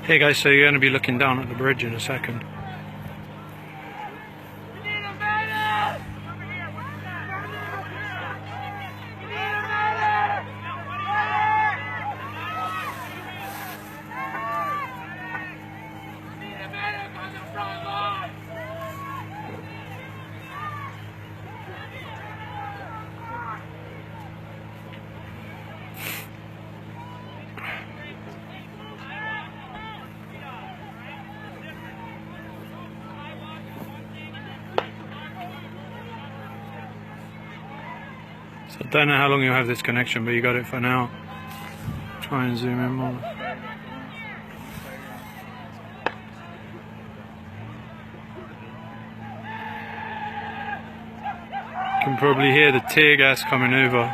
Hey guys, so you're going to be looking down at the bridge in a second. So I don't know how long you'll have this connection, but you got it for now. Try and zoom in more. You can probably hear the tear gas coming over.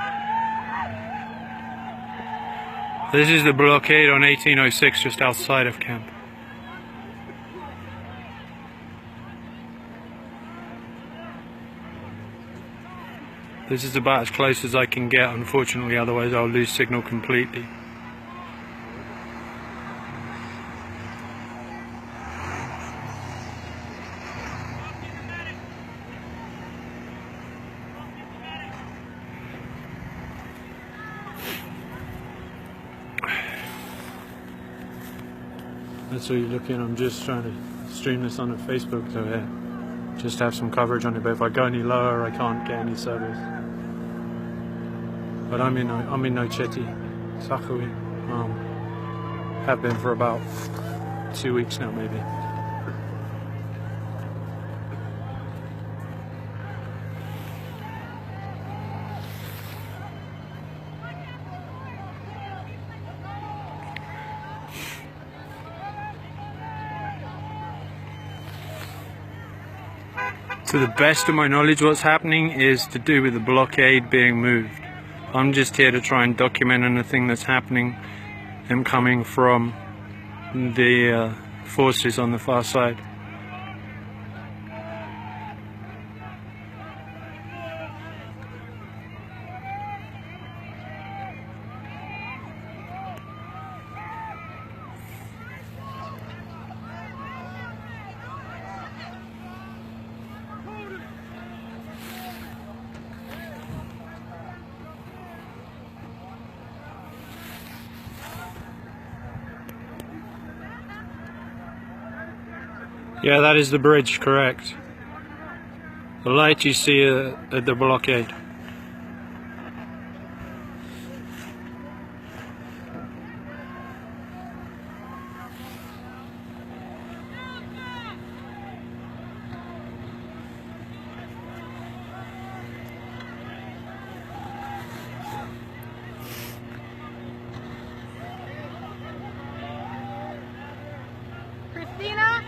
This is the blockade on 1806 just outside of camp. This is about as close as I can get, unfortunately, otherwise I'll lose signal completely. That's what you're looking. I'm just trying to stream this on Facebook to just have some coverage on it, but if I go any lower I can't get any service. But I'm in Nocheti, Sakhawi. Have been for about 2 weeks now, maybe. To the best of my knowledge, what's happening is to do with the blockade being moved. I'm just here to try and document anything that's happening and coming from the forces on the far side. Yeah, that is the bridge, correct. The light you see at the blockade. Christina?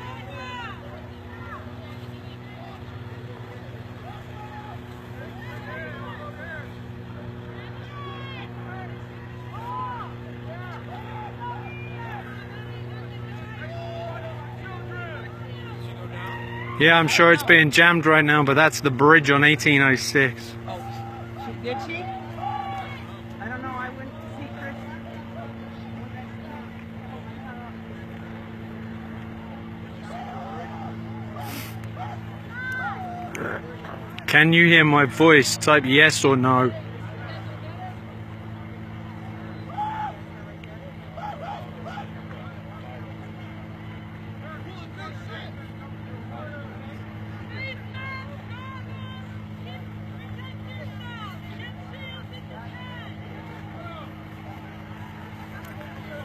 Yeah, I'm sure it's being jammed right now, but that's the bridge on 1806. Oh, did she? I don't know, I went to see Chris. Can you hear my voice? Type yes or no.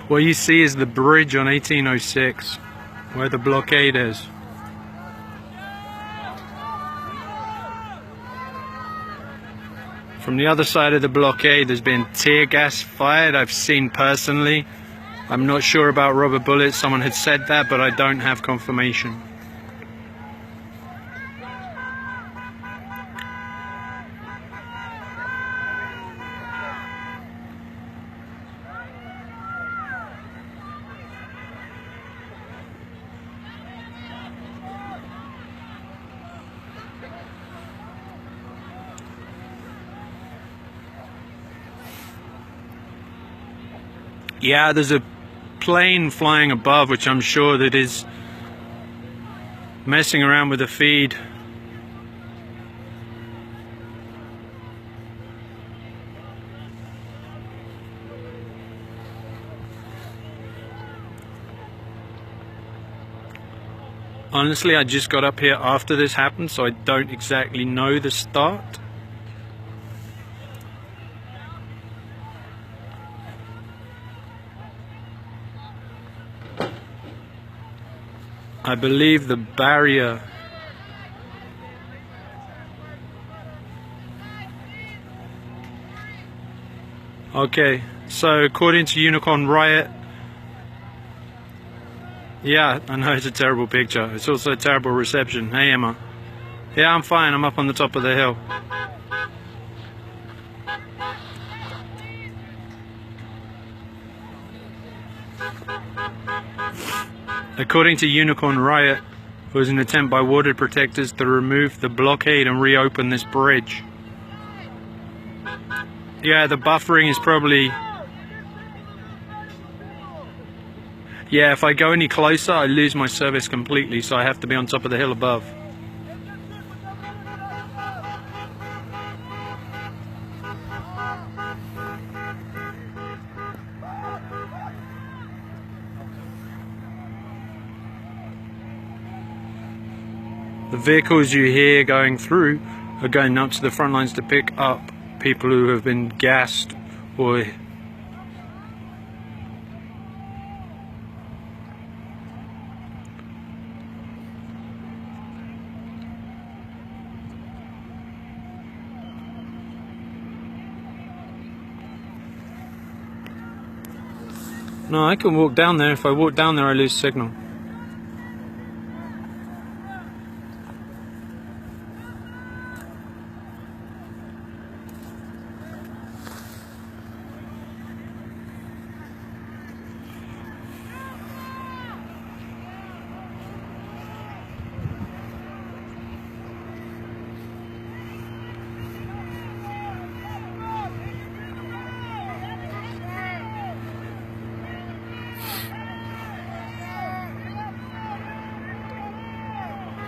What you see is the bridge on 1806, where the blockade is. From the other side of the blockade there's been tear gas fired, I've seen personally. I'm not sure about rubber bullets, someone had said that, but I don't have confirmation. Yeah, there's a plane flying above, which I'm sure that is messing around with the feed. Honestly, I just got up here after this happened, so I don't exactly know the start. I believe the barrier okay, so according to Unicorn Riot, yeah, I know it's a terrible picture. It's also a terrible reception. Hey Emma. Yeah, I'm fine. I'm up on the top of the hill. According to Unicorn Riot, it was an attempt by water protectors to remove the blockade and reopen this bridge. Yeah, the buffering is probably... Yeah, if I go any closer, I lose my service completely, so I have to be on top of the hill above. The vehicles you hear going through are going up to the front lines to pick up people who have been gassed or... No, I can walk down there. If I walk down there, I lose signal.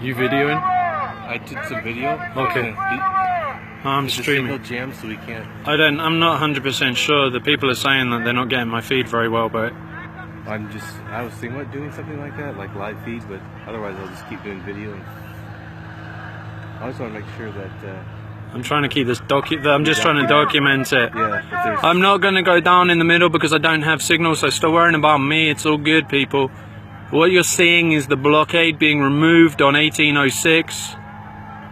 You videoing? I did some video. Okay. I'm streaming. Signal jam, so we can't. I'm not 100% sure. The people are saying that they're not getting my feed very well, but I was thinking about doing something like that, like live feed, but otherwise I'll just keep doing video. I just want to make sure that. I'm trying to keep this I'm just trying to document it. Yeah. I'm not going to go down in the middle because I don't have signal, so stop worrying about me. It's all good, people. What you're seeing is the blockade being removed on 1806.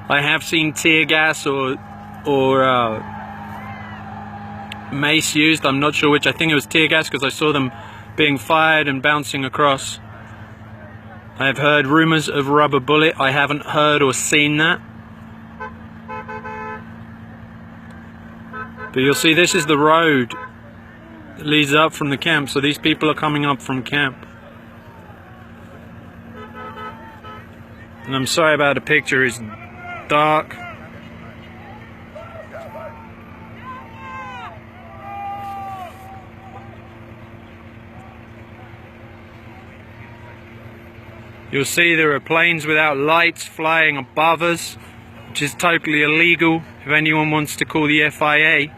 I have seen tear gas or mace used. I'm not sure which. I think it was tear gas because I saw them being fired and bouncing across. I have heard rumors of rubber bullet. I haven't heard or seen that. But you'll see this is the road that leads up from the camp. So these people are coming up from camp. And I'm sorry about the picture, it's dark. You'll see there are planes without lights flying above us, which is totally illegal if anyone wants to call the FIA.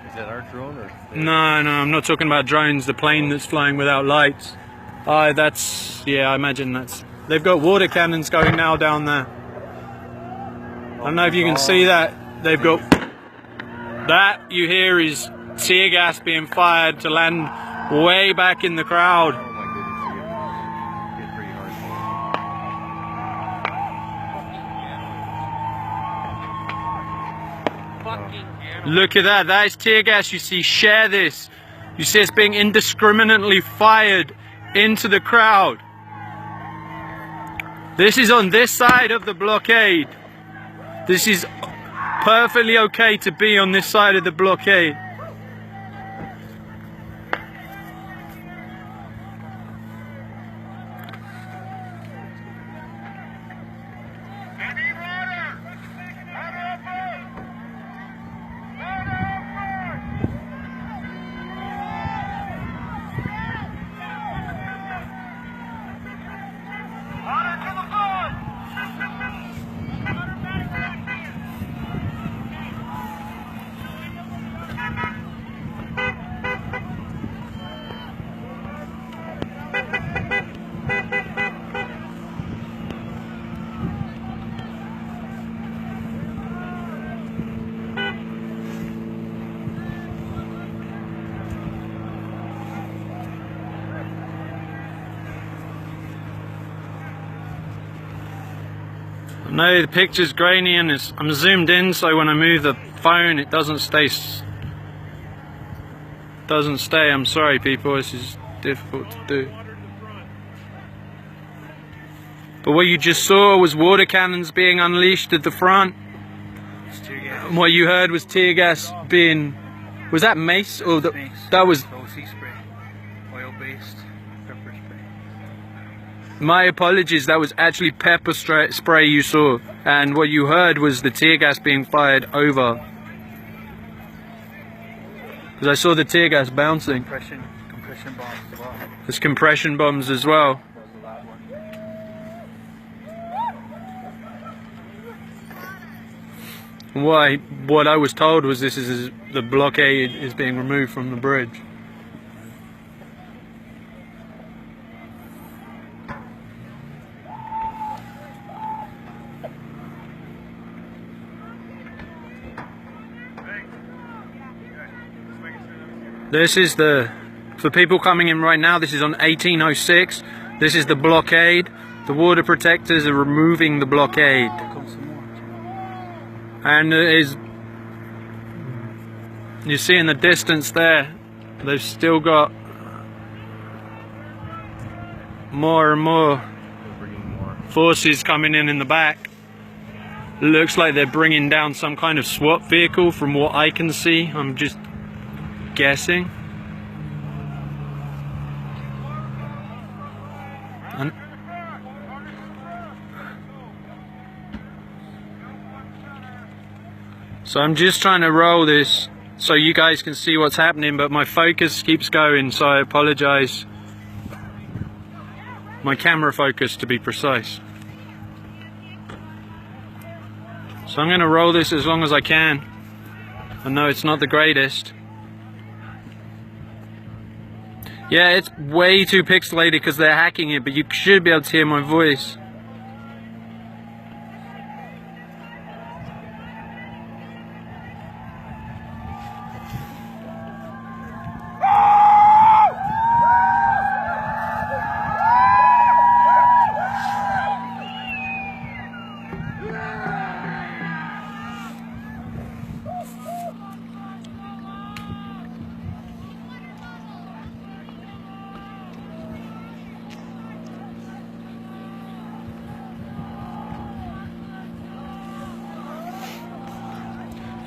Is that our drone or? No, I'm not talking about drones, the plane that's flying without lights. Yeah, I imagine that's... They've got water cannons going now down there. I don't know if you can see that. They've got... That you hear is tear gas being fired to land way back in the crowd. Oh my goodness, it's pretty hard. Look at that. That is tear gas. You see, share this. You see it's being indiscriminately fired into the crowd. This is on this side of the blockade. This is perfectly okay to be on this side of the blockade. No, the picture's grainy and I'm zoomed in, so when I move the phone it doesn't stay. I'm sorry people, this is difficult to do. But what you just saw was water cannons being unleashed at the front. And what you heard was tear gas being... Was that mace? Or Mace. that was... OC spray. Oil-based pepper spray. My apologies, that was actually pepper spray you saw. And what you heard was the tear gas being fired over. Because I saw the tear gas bouncing. Compression bombs as well. There's compression bombs as well. That was the loud one. What I was told was the blockade is being removed from the bridge. This is for people coming in right now, this is on 1806. This is the blockade. The water protectors are removing the blockade. And you see in the distance there, they've still got more and more forces coming in the back. Looks like they're bringing down some kind of SWAT vehicle from what I can see. I'm just guessing. So I'm just trying to roll this so you guys can see what's happening, but my focus keeps going, so I apologize. My camera focus, to be precise. So I'm going to roll this as long as I can. I know it's not the greatest. Yeah, it's way too pixelated because they're hacking it, but you should be able to hear my voice.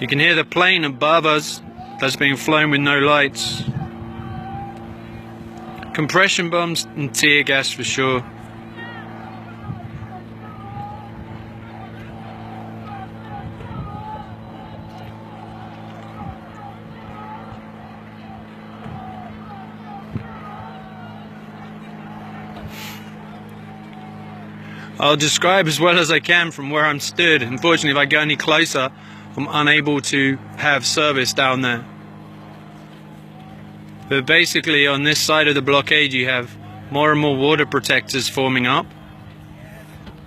You can hear the plane above us that's being flown with no lights. Compression bombs and tear gas for sure. I'll describe as well as I can from where I'm stood. Unfortunately, if I go any closer, I'm unable to have service down there. But basically on this side of the blockade you have more and more water protectors forming up,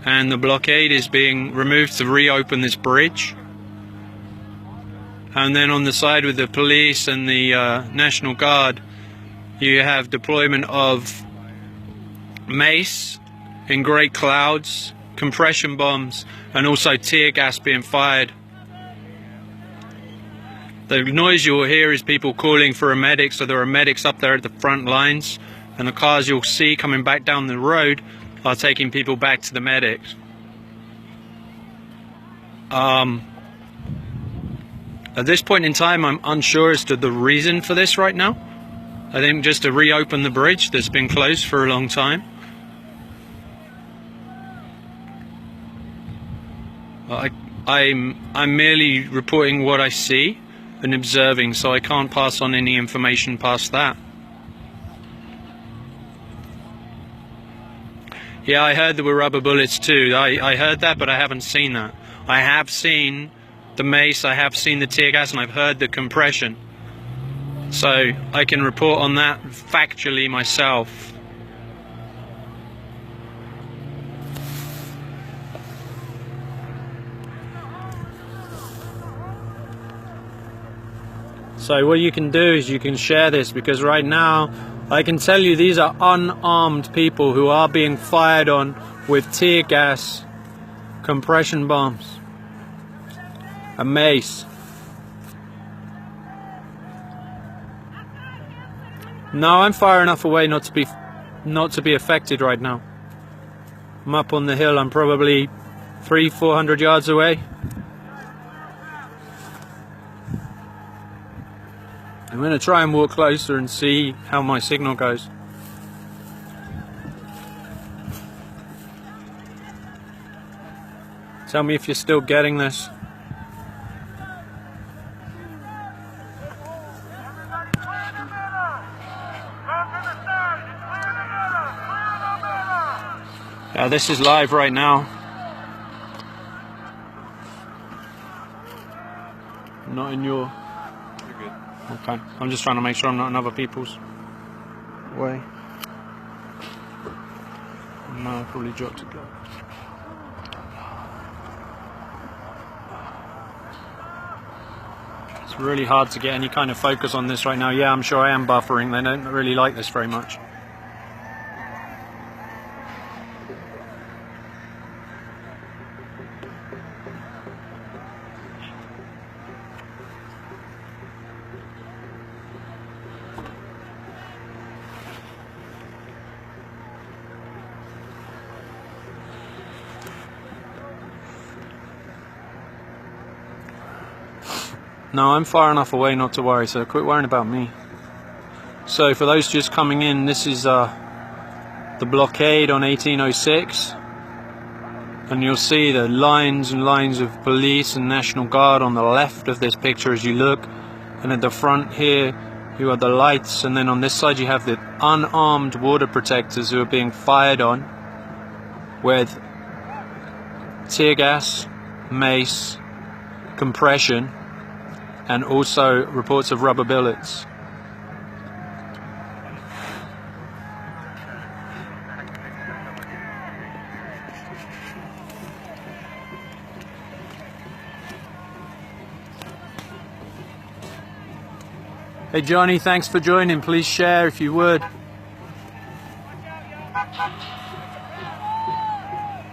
and the blockade is being removed to reopen this bridge. And then on the side with the police and the National Guard, you have deployment of mace in great clouds, compression bombs, and also tear gas being fired. The noise you'll hear is people calling for a medic, so there are medics up there at the front lines, and the cars you'll see coming back down the road are taking people back to the medics. At this point in time, I'm unsure as to the reason for this right now. I think just to reopen the bridge that's been closed for a long time. I'm merely reporting what I see and observing, so I can't pass on any information past that. Yeah, I heard there were rubber bullets too. I heard that, but I haven't seen that. I have seen the mace, I have seen the tear gas, and I've heard the compression. So I can report on that factually myself. So what you can do is you can share this, because right now I can tell you these are unarmed people who are being fired on with tear gas, compression bombs, a mace. No, I'm far enough away not to be affected right now. I'm up on the hill. I'm probably 300-400 yards away. I'm going to try and walk closer and see how my signal goes. Tell me if you're still getting this. Yeah, this is live right now. Not in your... You're good. Okay, I'm just trying to make sure I'm not in other people's way. No, I probably dropped it. It's really hard to get any kind of focus on this right now. Yeah, I'm sure I am buffering. They don't really like this very much. No, I'm far enough away not to worry, so quit worrying about me. So for those just coming in, this is the blockade on 1806. And you'll see the lines and lines of police and National Guard on the left of this picture as you look. And at the front here, you have the lights, and then on this side you have the unarmed water protectors who are being fired on with tear gas, mace, compression, and also reports of rubber bullets. Hey Johnny, thanks for joining. Please share if you would.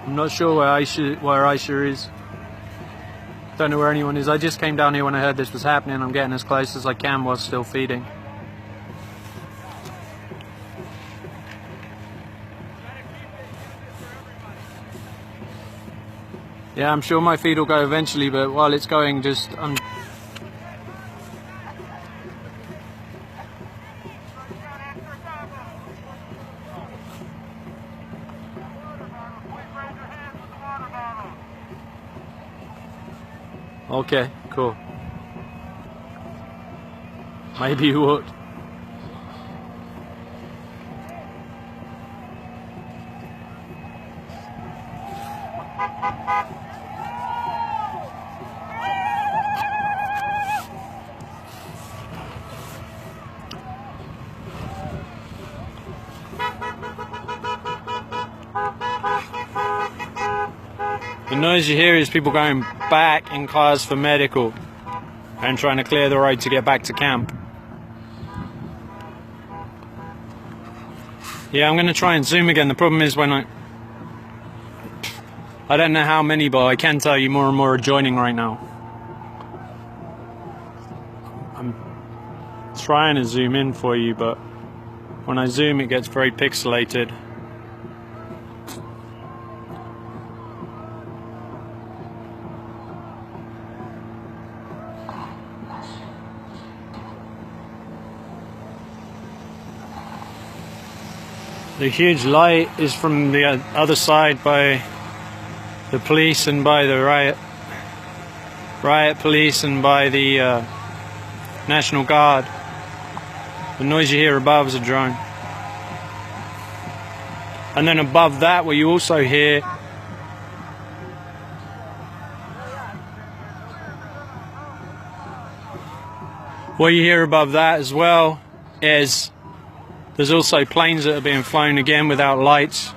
I'm not sure where Aisha is. Don't know where anyone is. I just came down here when I heard this was happening. I'm getting as close as I can while still feeding. Yeah, I'm sure my feed will go eventually, but while it's going, just... Okay, cool. Maybe you would. The noise you hear is people going back in cars for medical and trying to clear the road to get back to camp. Yeah, I'm going to try and zoom again. The problem is when I don't know how many, but I can tell you more and more are joining right now. I'm trying to zoom in for you, but when I zoom it gets very pixelated. The huge light is from the other side by the police and by the riot police and by the National Guard. The noise you hear above is a drone. And then above that, what you also hear above that as well is there's also planes that are being flown again without lights.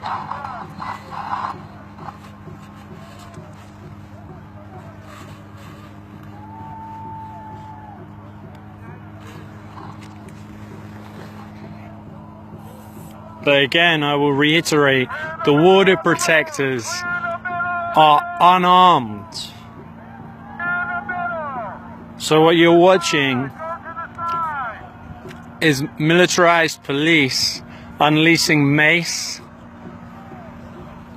But again, I will reiterate, the water protectors are unarmed. So what you're watching is militarized police unleashing mace,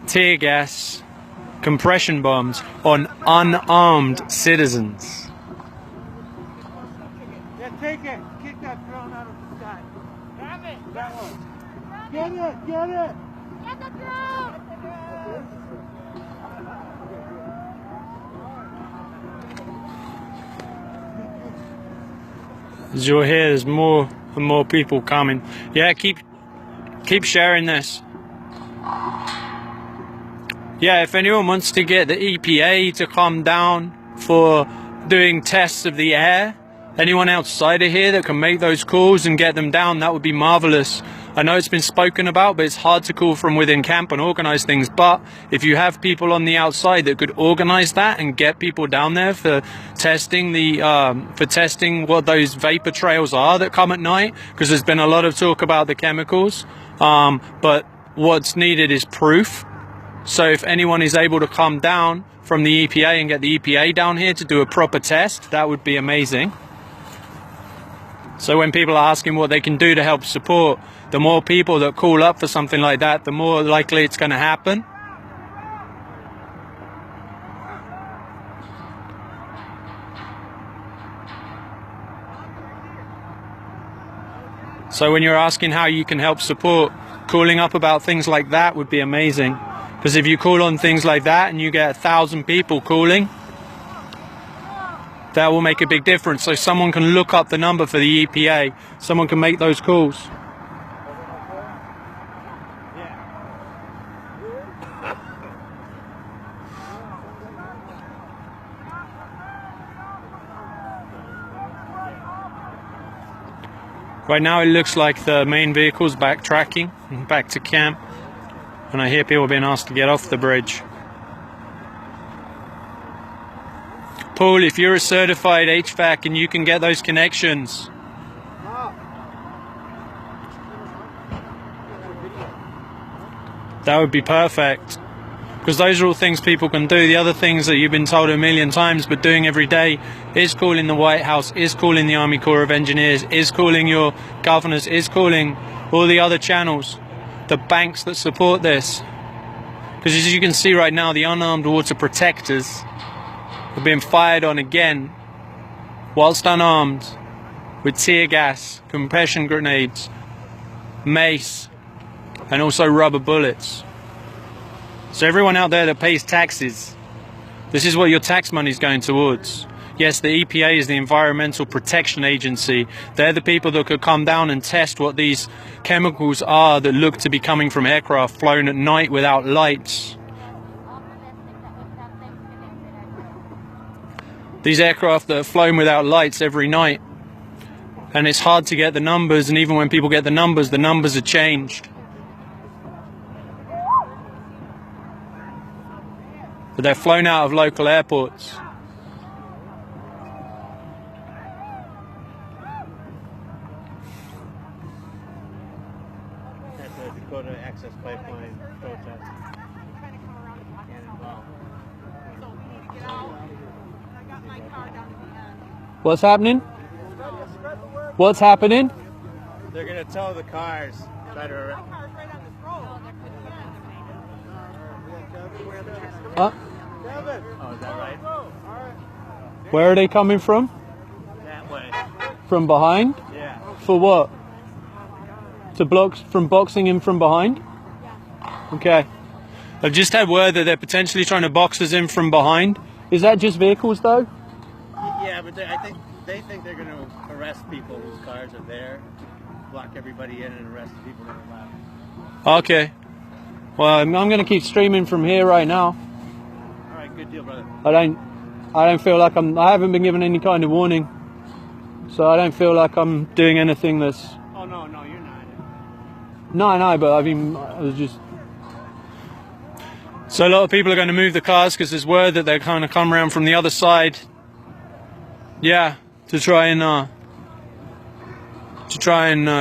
tear gas, compression bombs on unarmed citizens. Yeah, take it. Kick that drone out of the sky. Grab it. That one. Get it. Get it. Get the drone. As you'll hear, there's more and more people coming. Yeah, keep sharing this. Yeah, if anyone wants to get the EPA to come down for doing tests of the air, anyone outside of here that can make those calls and get them down, that would be marvelous. I know it's been spoken about, but it's hard to call from within camp and organize things. But if you have people on the outside that could organize that and get people down there for testing what those vapor trails are that come at night, because there's been a lot of talk about the chemicals, but what's needed is proof. So if anyone is able to come down from the EPA and get the EPA down here to do a proper test, that would be amazing. So when people are asking what they can do to help support, the more people that call up for something like that, the more likely it's going to happen. So when you're asking how you can help support, calling up about things like that would be amazing. Because if you call on things like that and you get 1,000 people calling, that will make a big difference. So someone can look up the number for the EPA. Someone can make those calls. Right now it looks like the main vehicle's backtracking back to camp. And I hear people being asked to get off the bridge. Paul, if you're a certified HVAC and you can get those connections. That would be perfect. Because those are all things people can do. The other things that you've been told a million times but doing every day is calling the White House, is calling the Army Corps of Engineers, is calling your governors, is calling all the other channels, the banks that support this. Because as you can see right now, the unarmed water protectors are being fired on again whilst unarmed with tear gas, compression grenades, mace, and also rubber bullets. So everyone out there that pays taxes, this is what your tax money is going towards. Yes, the EPA is the Environmental Protection Agency. They're the people that could come down and test what these chemicals are that look to be coming from aircraft flown at night without lights. These aircraft that are flown without lights every night. And it's hard to get the numbers, and even when people get the numbers are changed. But they're flown out of local airports. That's the Dakota Access Pipeline protest. What's happening? What's happening? They're gonna tow the cars. Try to Huh? Oh, is that right? Where are they coming from? That way. From behind? Yeah. For what? To block from boxing in from behind? Okay. I've just had word that they're potentially trying to box us in from behind. Is that just vehicles though? Yeah, but I think they think they're going to arrest people whose cars are there, block everybody in, and arrest the people that are left. Okay. Well, I'm going to keep streaming from here right now. All right, good deal, brother. I don't feel like I haven't been given any kind of warning, so I don't feel like I'm doing anything that's. Oh no, you're not. No, but I mean, I was just. So a lot of people are going to move the cars because there's word that they're kind of come around from the other side. Yeah, to try and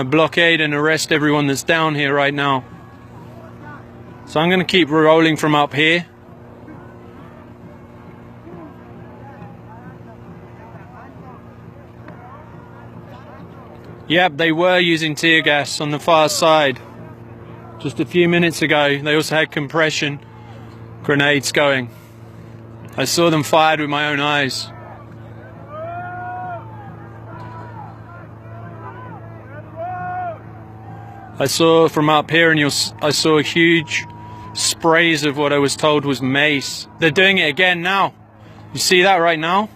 blockade and arrest everyone that's down here right now. So I'm going to keep rolling from up here. Yep, they were using tear gas on the far side. Just a few minutes ago, they also had compression grenades going. I saw them fired with my own eyes. I saw from up here, and I saw huge sprays of what I was told was mace. They're doing it again now. You see that right now?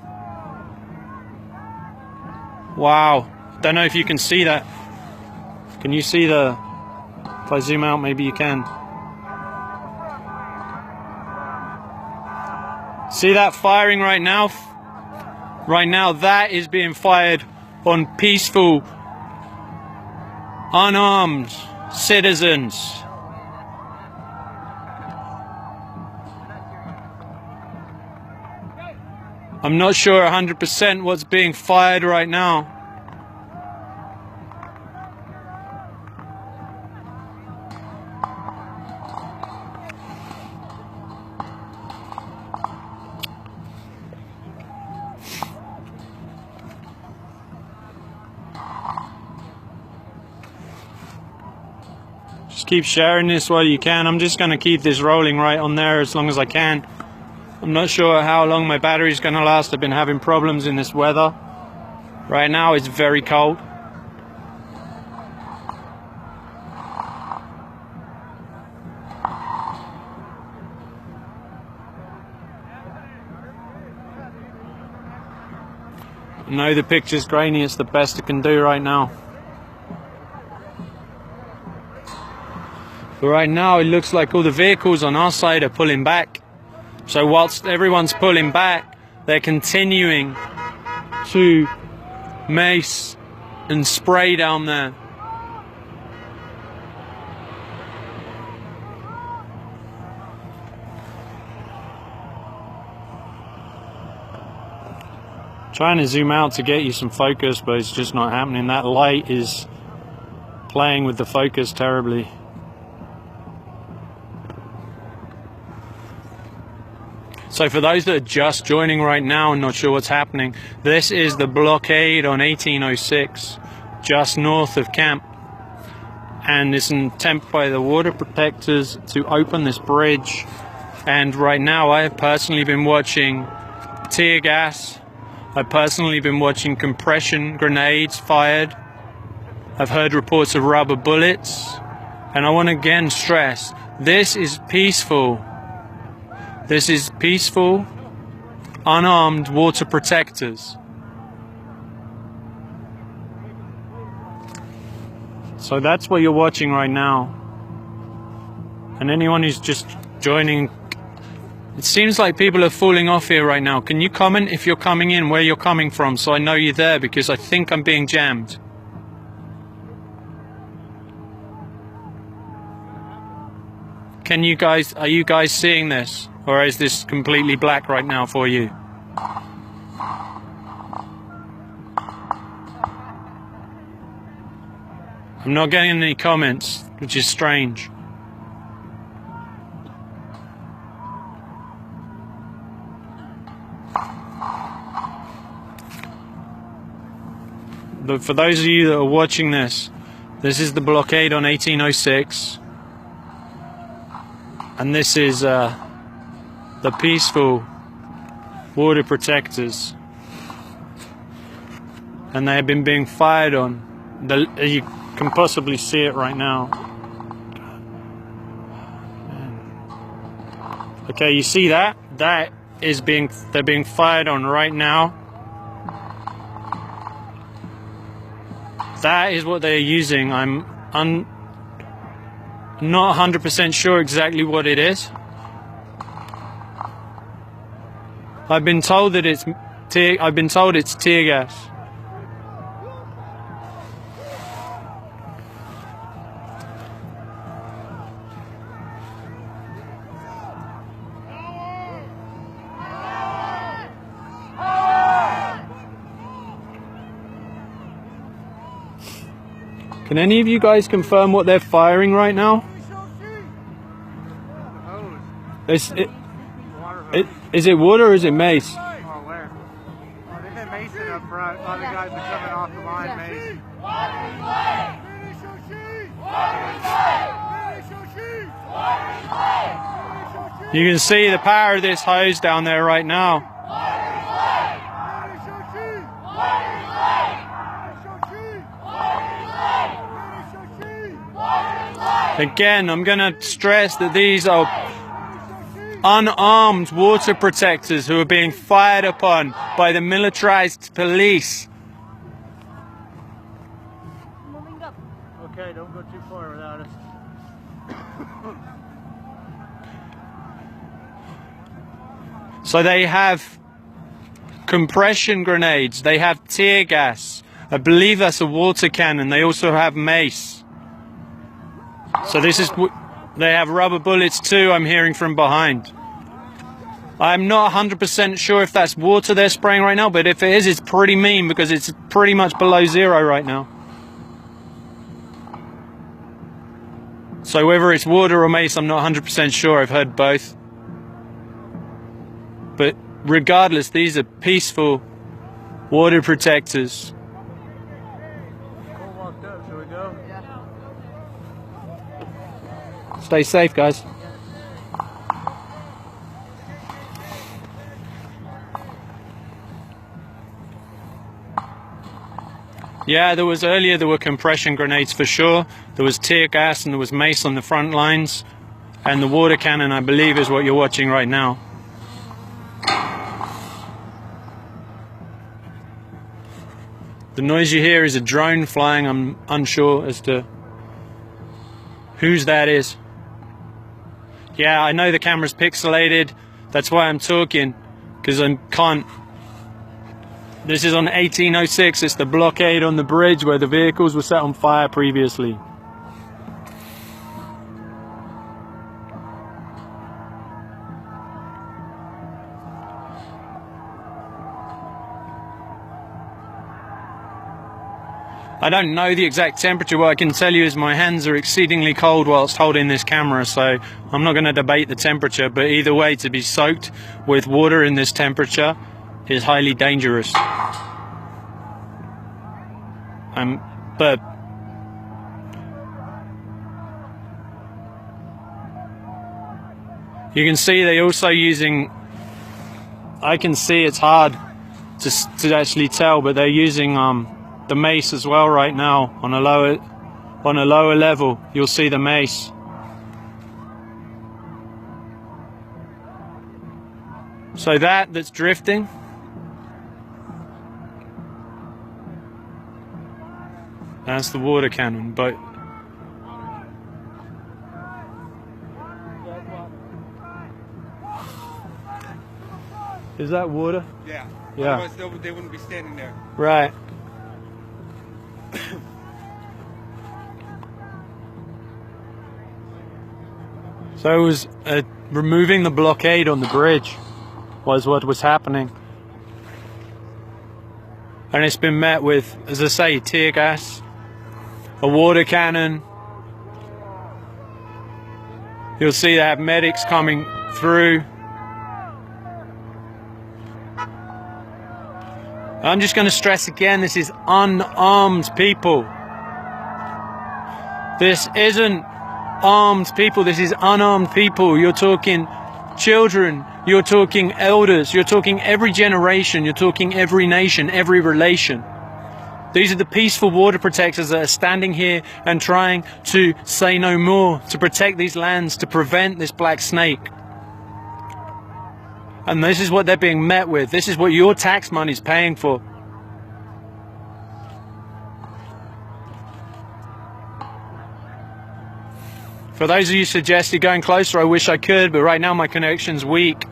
Wow. Don't know if you can see that. Can you see the... If I zoom out, maybe you can. See that firing right now? Right now, that is being fired on peaceful, unarmed citizens. I'm not sure 100% what's being fired right now. Just keep sharing this while you can. I'm just going to keep this rolling right on there as long as I can. I'm not sure how long my battery's going to last. I've been having problems in this weather. Right now it's very cold. I know the picture's grainy, it's the best I can do right now. But right now it looks like all the vehicles on our side are pulling back. So whilst everyone's pulling back, they're continuing to mace and spray down there. Trying to zoom out to get you some focus, but it's just not happening. That light is playing with the focus terribly. So for those that are just joining right now and not sure what's happening, this is the blockade on 1806, just north of camp. And it's an attempt by the water protectors to open this bridge. And right now I have personally been watching tear gas. I've personally been watching compression grenades fired. I've heard reports of rubber bullets. And I want to again stress, this is peaceful. This is peaceful, unarmed water protectors. So that's what you're watching right now. And anyone who's just joining, it seems like people are falling off here right now. Can you comment if you're coming in, where you're coming from, so I know you're there, because I think I'm being jammed. Can you guys, are you guys seeing this? Or is this completely black right now for you? I'm not getting any comments, which is strange. But for those of you that are watching this, this is the blockade on 1806. And this is the peaceful water protectors. And they have been being fired on. You can possibly see it right now. Okay, you see that? That is they're being fired on right now. That is what they're using. I'm not 100% sure exactly what it is. I've been told that it's tear gas. Can any of you guys confirm what they're firing right now? Is it water or is it mace? the Mason up front. A lot of guys are coming off the line, Mason. You can see the power of this hose down there right now. Again, I'm going to stress that these are unarmed water protectors who are being fired upon by the militarized police. Okay, don't go too far without us. So they have compression grenades, they have tear gas, I believe that's a water cannon, they also have mace. So this is, they have rubber bullets too, I'm hearing from behind. I'm not 100% sure if that's water they're spraying right now, but if it is, it's pretty mean because it's pretty much below zero right now. So whether it's water or mace, I'm not 100% sure, I've heard both. But regardless, these are peaceful water protectors. Cole walked up, shall we go? Stay safe, guys. Yeah, there were compression grenades for sure. There was tear gas and there was mace on the front lines. And the water cannon, I believe, is what you're watching right now. The noise you hear is a drone flying. I'm unsure as to whose that is. Yeah, I know the camera's pixelated. That's why I'm talking, because I can't. This is on 1806. It's the blockade on the bridge where the vehicles were set on fire previously. I don't know the exact temperature. What I can tell you is my hands are exceedingly cold whilst holding this camera, so I'm not going to debate the temperature, but either way, to be soaked with water in this temperature is highly dangerous. But you can see they're also using, I can see it's hard to actually tell, but they're using the mace as well right now on a lower level. You'll see the mace. So that's drifting. That's the water cannon, but is that water? Yeah. Yeah. Otherwise they wouldn't be standing there. Right. So it was removing the blockade on the bridge was what was happening. And it's been met with, as I say, tear gas, a water cannon. You'll see they have medics coming through. I'm just going to stress again, this is unarmed people. This isn't armed people, this is unarmed people. You're talking children, you're talking elders, you're talking every generation, you're talking every nation, every relation. These are the peaceful water protectors that are standing here and trying to say no more, to protect these lands, to prevent this black snake. And this is what they're being met with. This is what your tax money is paying for. For those of you suggested going closer, I wish I could, but right now my connection's weak.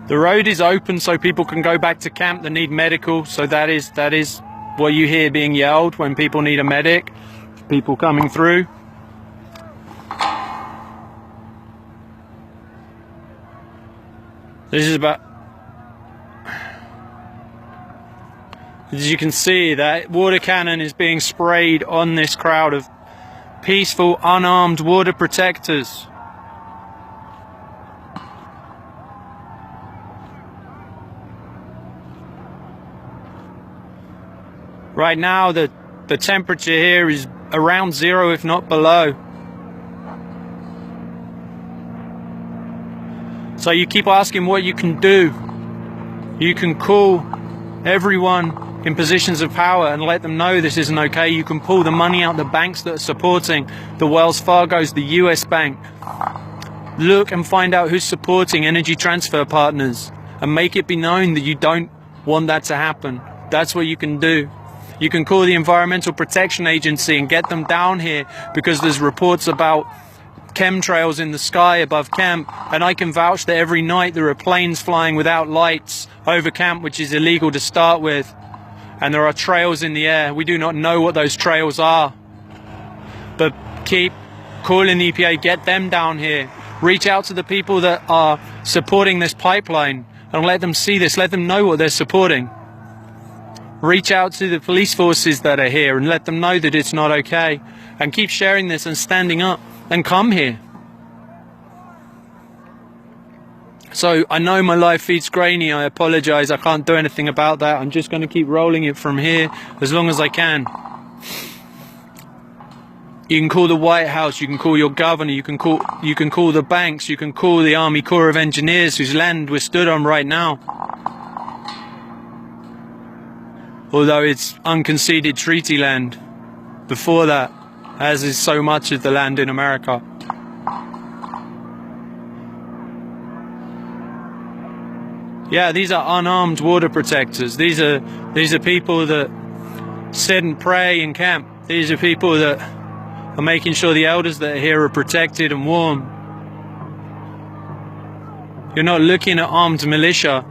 The road is open so people can go back to camp that need medical, so that is what you hear being yelled when people need a medic, people coming through. This is about, as you can see, that water cannon is being sprayed on this crowd of peaceful, unarmed water protectors. Right now, the temperature here is around 0, if not below. So you keep asking what you can do. You can call everyone in positions of power and let them know this isn't okay. You can pull the money out the banks that are supporting the Wells Fargos, the US bank. Look and find out who's supporting energy transfer partners and make it be known that you don't want that to happen. That's what you can do. You can call the Environmental Protection Agency and get them down here, because there's reports about chemtrails in the sky above camp, and I can vouch that every night there are planes flying without lights over camp, which is illegal to start with, and there are trails in the air. We do not know what those trails are, but keep calling the EPA, get them down here, reach out to the people that are supporting this pipeline and let them see this, let them know what they're supporting. Reach out to the police forces that are here and let them know that it's not okay, and keep sharing this and standing up and come here. So I know my live feed's grainy, I apologize, I can't do anything about that. I'm just going to keep rolling it from here as long as I can. You can call the White House, you can call your governor, you can call the banks, you can call the Army Corps of Engineers, whose land we're stood on right now. Although it's unconceded treaty land before that, as is so much of the land in America. Yeah, these are unarmed water protectors. These are people that sit and pray in camp. These are people that are making sure the elders that are here are protected and warm. You're not looking at armed militia.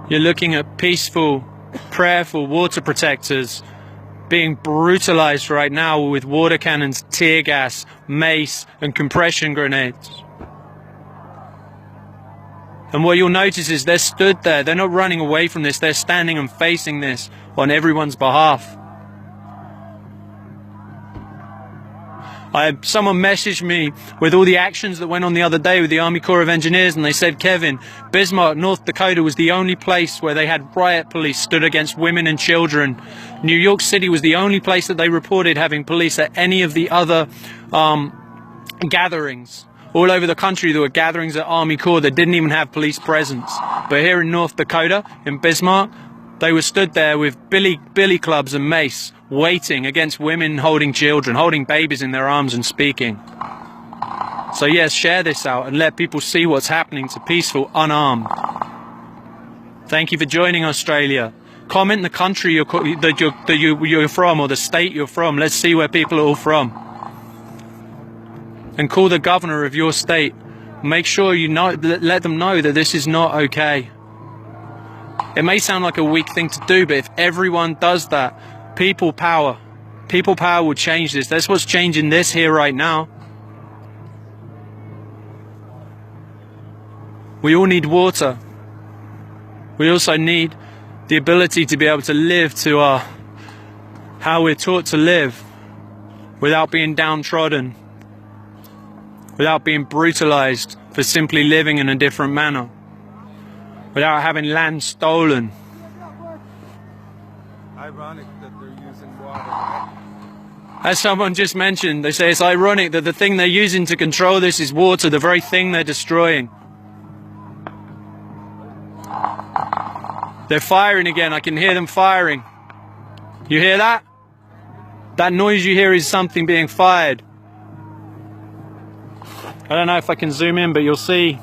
You're looking at peaceful, prayerful water protectors being brutalized right now with water cannons, tear gas, mace, and compression grenades. And what you'll notice is they're stood there. They're not running away from this. They're standing and facing this on everyone's behalf. Someone messaged me with all the actions that went on the other day with the Army Corps of Engineers, and they said, Kevin, Bismarck, North Dakota was the only place where they had riot police stood against women and children. New York City was the only place that they reported having police at any of the other gatherings. All over the country there were gatherings at Army Corps that didn't even have police presence. But here in North Dakota, in Bismarck, they were stood there with billy clubs and mace, waiting against women holding children, holding babies in their arms and speaking. So yes, share this out and let people see what's happening to peaceful, unarmed. Thank you for joining Australia. Comment the country you're from, or the state you're from. Let's see where people are all from. And call the governor of your state. Make sure you know, let them know that this is not okay. It may sound like a weak thing to do, but if everyone does that, people power will change this. That's what's changing this here right now. We all need water. We also need the ability to be able to live to how we're taught to live, without being downtrodden, without being brutalized for simply living in a different manner, without having land stolen. Ironic that they're using water, right? As someone just mentioned, they say it's ironic that the thing they're using to control this is water, the very thing they're destroying. They're firing again. I can hear them firing. You hear that? That noise you hear is something being fired. I don't know if I can zoom in, but you'll see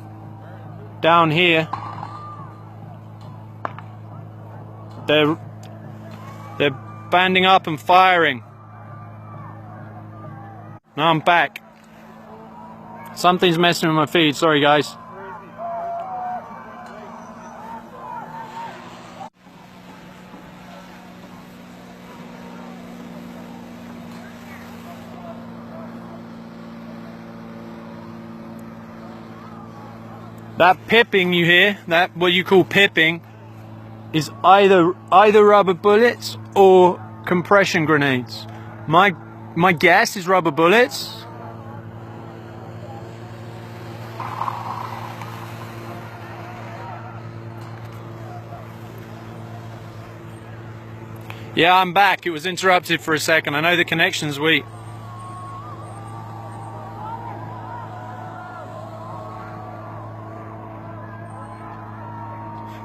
down here they're banding up and firing. Now I'm back. Something's messing with my feed, sorry guys. That pipping you hear, that what you call pipping, is either rubber bullets or compression grenades. My guess is rubber bullets. Yeah, I'm back. It was interrupted for a second. I know the connection's weak.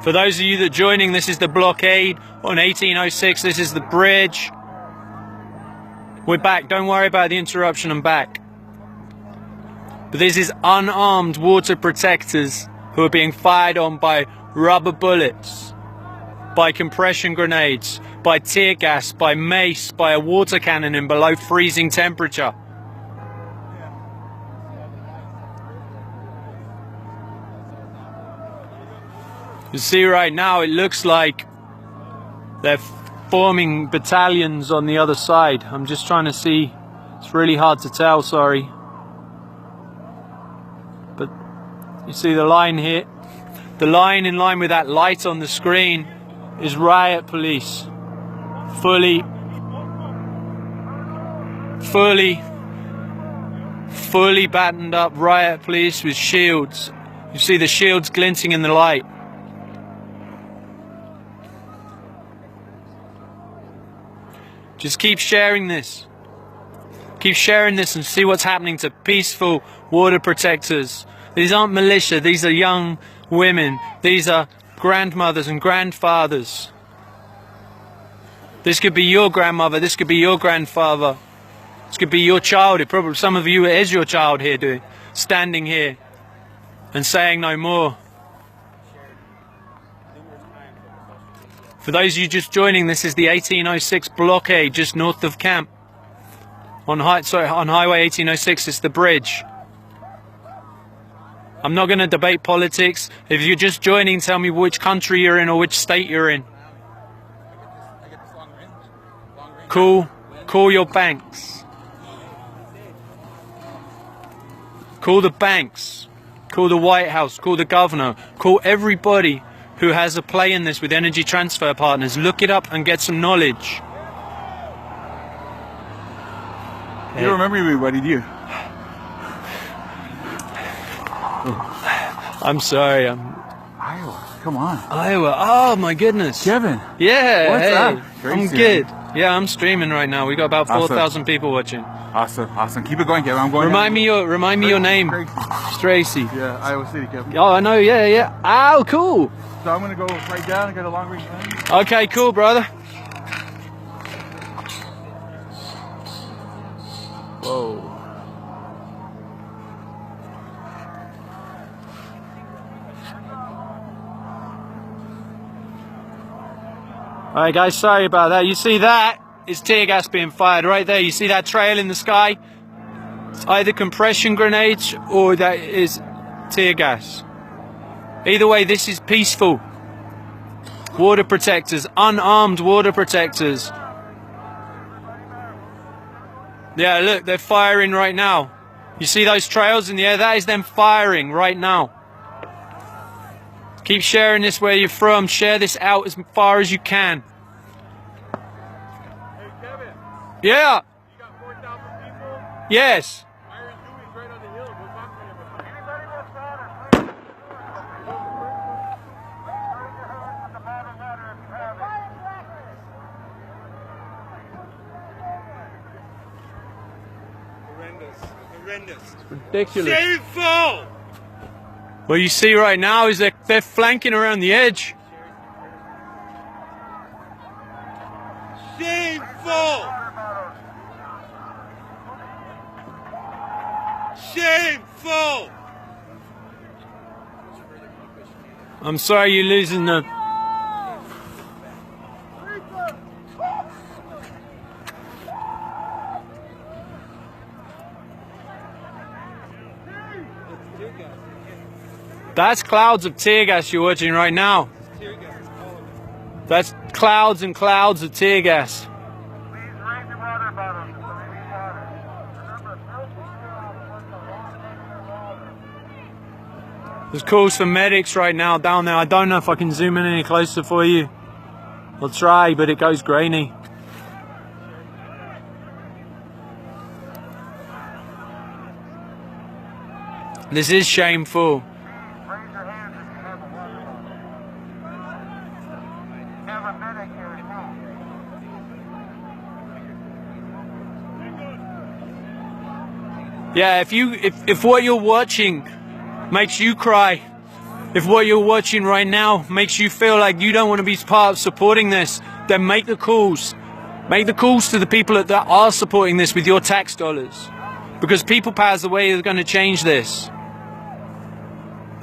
For those of you that are joining, this is the blockade on 1806. This is the bridge. We're back. Don't worry about the interruption. I'm back. But this is unarmed water protectors who are being fired on by rubber bullets, by compression grenades, by tear gas, by mace, by a water cannon in below freezing temperature. You see right now, it looks like they're forming battalions on the other side. I'm just trying to see. It's really hard to tell, sorry. But you see the line here. The line in line with that light on the screen is riot police. Fully battened up riot police with shields. You see the shields glinting in the light. Just keep sharing this. Keep sharing this and see what's happening to peaceful water protectors. These aren't militia, these are young women. These are grandmothers and grandfathers. This could be your grandmother, this could be your grandfather. This could be your child. It probably, some of you, it is your child here, standing here and saying no more. For those of you just joining, this is the 1806 blockade just north of camp. On Highway 1806, it's the bridge. I'm not going to debate politics. If you're just joining, tell me which country you're in or which state you're in. Call your banks. Call the banks. Call the White House. Call the governor. Call everybody who has a play in this with Energy Transfer Partners. Look it up and get some knowledge. You don't remember me, what did you? I'm sorry. Iowa, come on. Iowa. Oh my goodness. Kevin. Yeah. What's hey, up? I'm good. Yeah, I'm streaming right now. We got about 4,000 people watching. Awesome. Keep it going, Kevin. I'm going. Remind me your name. Tracy. Yeah, Iowa City, Kevin. Oh, I know. Yeah. Oh, cool. So I'm gonna go right down and get a long range plan. Okay, cool, brother. Whoa. Alright guys, sorry about that. You see that? It's tear gas being fired right there. You see that trail in the sky? It's either compression grenades or that is tear gas. Either way, this is peaceful. Water protectors, unarmed water protectors. Yeah, look, they're firing right now. You see those trails in the air? That is them firing right now. Keep sharing this where you're from. Share this out as far as you can. Hey, Kevin. Yeah. You got 4,000 people? Yes. Iron Dewey's right on the hill. Go talk to everybody. Anybody that's got it, Horrendous. Ridiculous. Shameful! What you see right now is they're flanking around the edge. Shameful! Shameful! I'm sorry you're losing the... That's clouds of tear gas you're watching right now. That's clouds and clouds of tear gas. Please raise the water bottles. There's calls for medics right now down there. I don't know if I can zoom in any closer for you. I'll try, but it goes grainy. This is shameful. Raise your hands if you have a water bottle. Have a medic here too. Yeah, if what you're watching makes you cry, if what you're watching right now makes you feel like you don't want to be part of supporting this, then make the calls. Make the calls to the people that are supporting this with your tax dollars. Because people power is the way they're going to change this.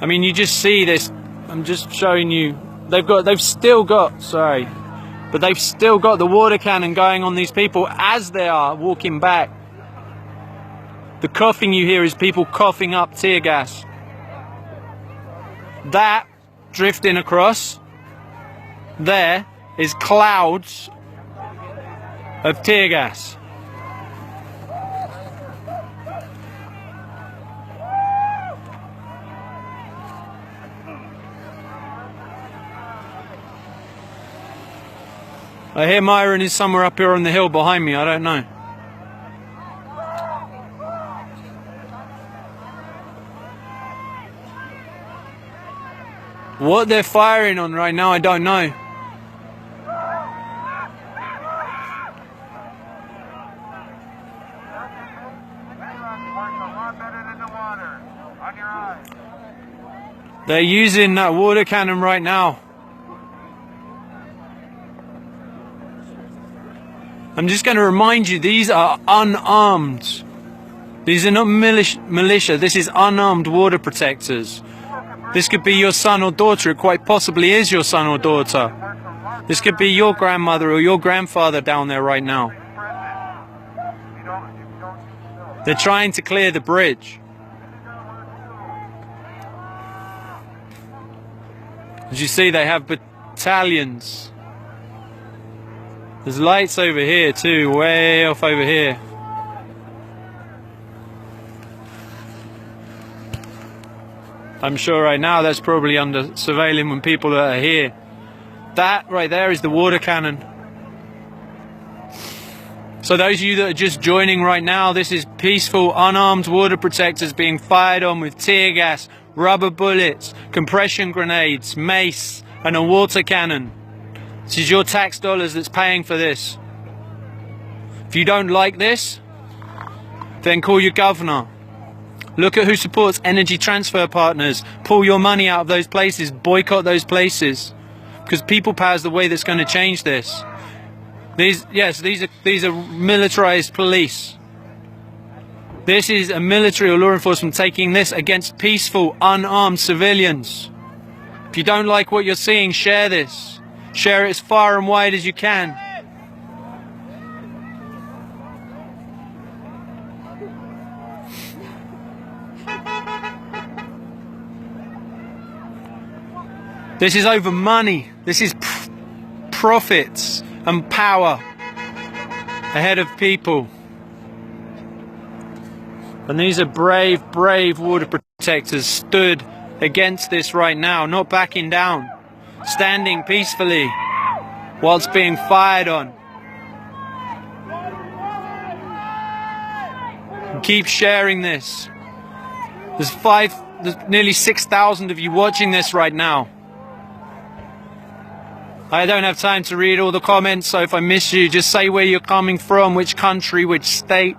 I mean, you just see this. I'm just showing you. They've still got the water cannon going on these people as they are walking back. The coughing you hear is people coughing up tear gas. That drifting across there is clouds of tear gas. I hear Myron is somewhere up here on the hill behind me, I don't know. What they're firing on right now, I don't know. They're using that water cannon right now. I'm just going to remind you, these are unarmed. These are not militia. This is unarmed water protectors. This could be your son or daughter. It quite possibly is your son or daughter. This could be your grandmother or your grandfather down there right now. They're trying to clear the bridge. As you see, they have battalions. There's lights over here too, way off over here. I'm sure right now that's probably under surveilling when people that are here. That right there is the water cannon. So those of you that are just joining right now, this is peaceful, unarmed water protectors being fired on with tear gas, rubber bullets, compression grenades, mace, and a water cannon. This is your tax dollars that's paying for this. If you don't like this, then call your governor. Look at who supports energy transfer partners. Pull your money out of those places. Boycott those places. Because people power is the way that's going to change this. These are militarized police. This is a military or law enforcement taking this against peaceful, unarmed civilians. If you don't like what you're seeing, share this. Share it as far and wide as you can. This is over money. This is profits and power ahead of people. And these are brave, brave water protectors stood against this right now, not backing down, standing peacefully while it's being fired on. And keep sharing this. There's nearly 6,000 of you watching this right now. I don't have time to read all the comments, so if I miss you, just say where you're coming from, which country, which state.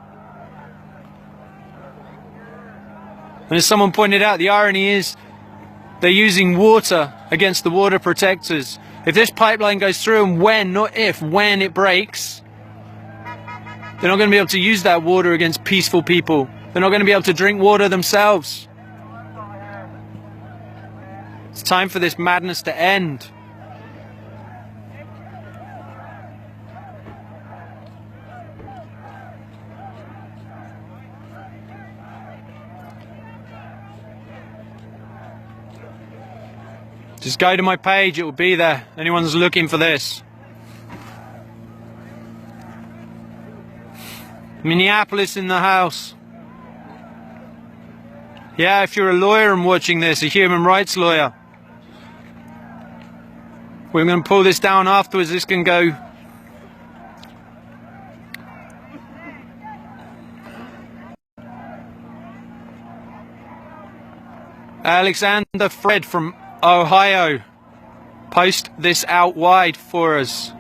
And as someone pointed out, the irony is they're using water against the water protectors. If this pipeline goes through, and when, not if, when it breaks, they're not going to be able to use that water against peaceful people. They're not going to be able to drink water themselves. It's time for this madness to end. Just go to my page, it will be there. Anyone's looking for this. Minneapolis in the house. Yeah, if you're a lawyer and watching this, a human rights lawyer. We're going to pull this down afterwards. This can go. Alexander Fred from Ohio, post this out wide for us.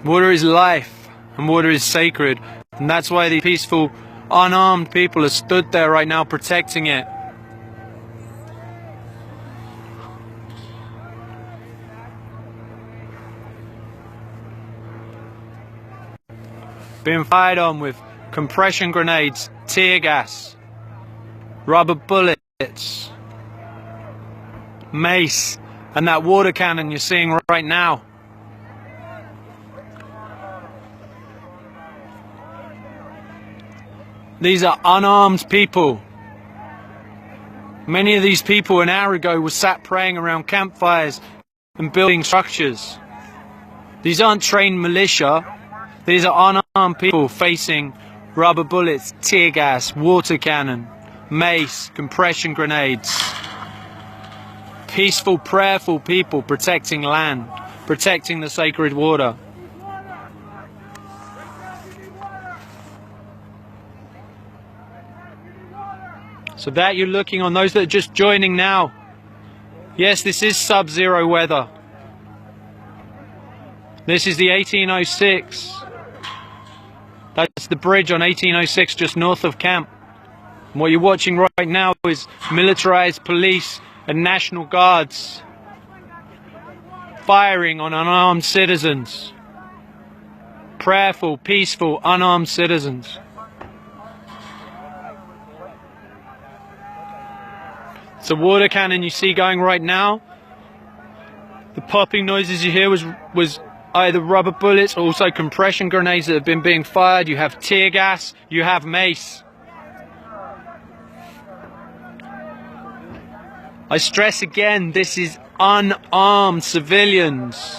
Water is life, and water is sacred. And that's why the peaceful, unarmed people are stood there right now protecting it. Being fired on with compression grenades, tear gas, rubber bullets, mace, and that water cannon you're seeing right now. These are unarmed people. Many of these people an hour ago were sat praying around campfires and building structures. These aren't trained militia. These are unarmed people facing rubber bullets, tear gas, water cannon, mace, compression grenades. Peaceful, prayerful people protecting land, protecting the sacred water. So that you're looking on, those that are just joining now. Yes, this is sub-zero weather. This is the 1806. That's the bridge on 1806 just north of camp. And what you're watching right now is militarized police and National Guards firing on unarmed citizens. Prayerful, peaceful, unarmed citizens. The water cannon you see going right now, the popping noises you hear was either rubber bullets or also compression grenades that have been being fired. You have tear gas, you have mace. I stress again, this is unarmed civilians.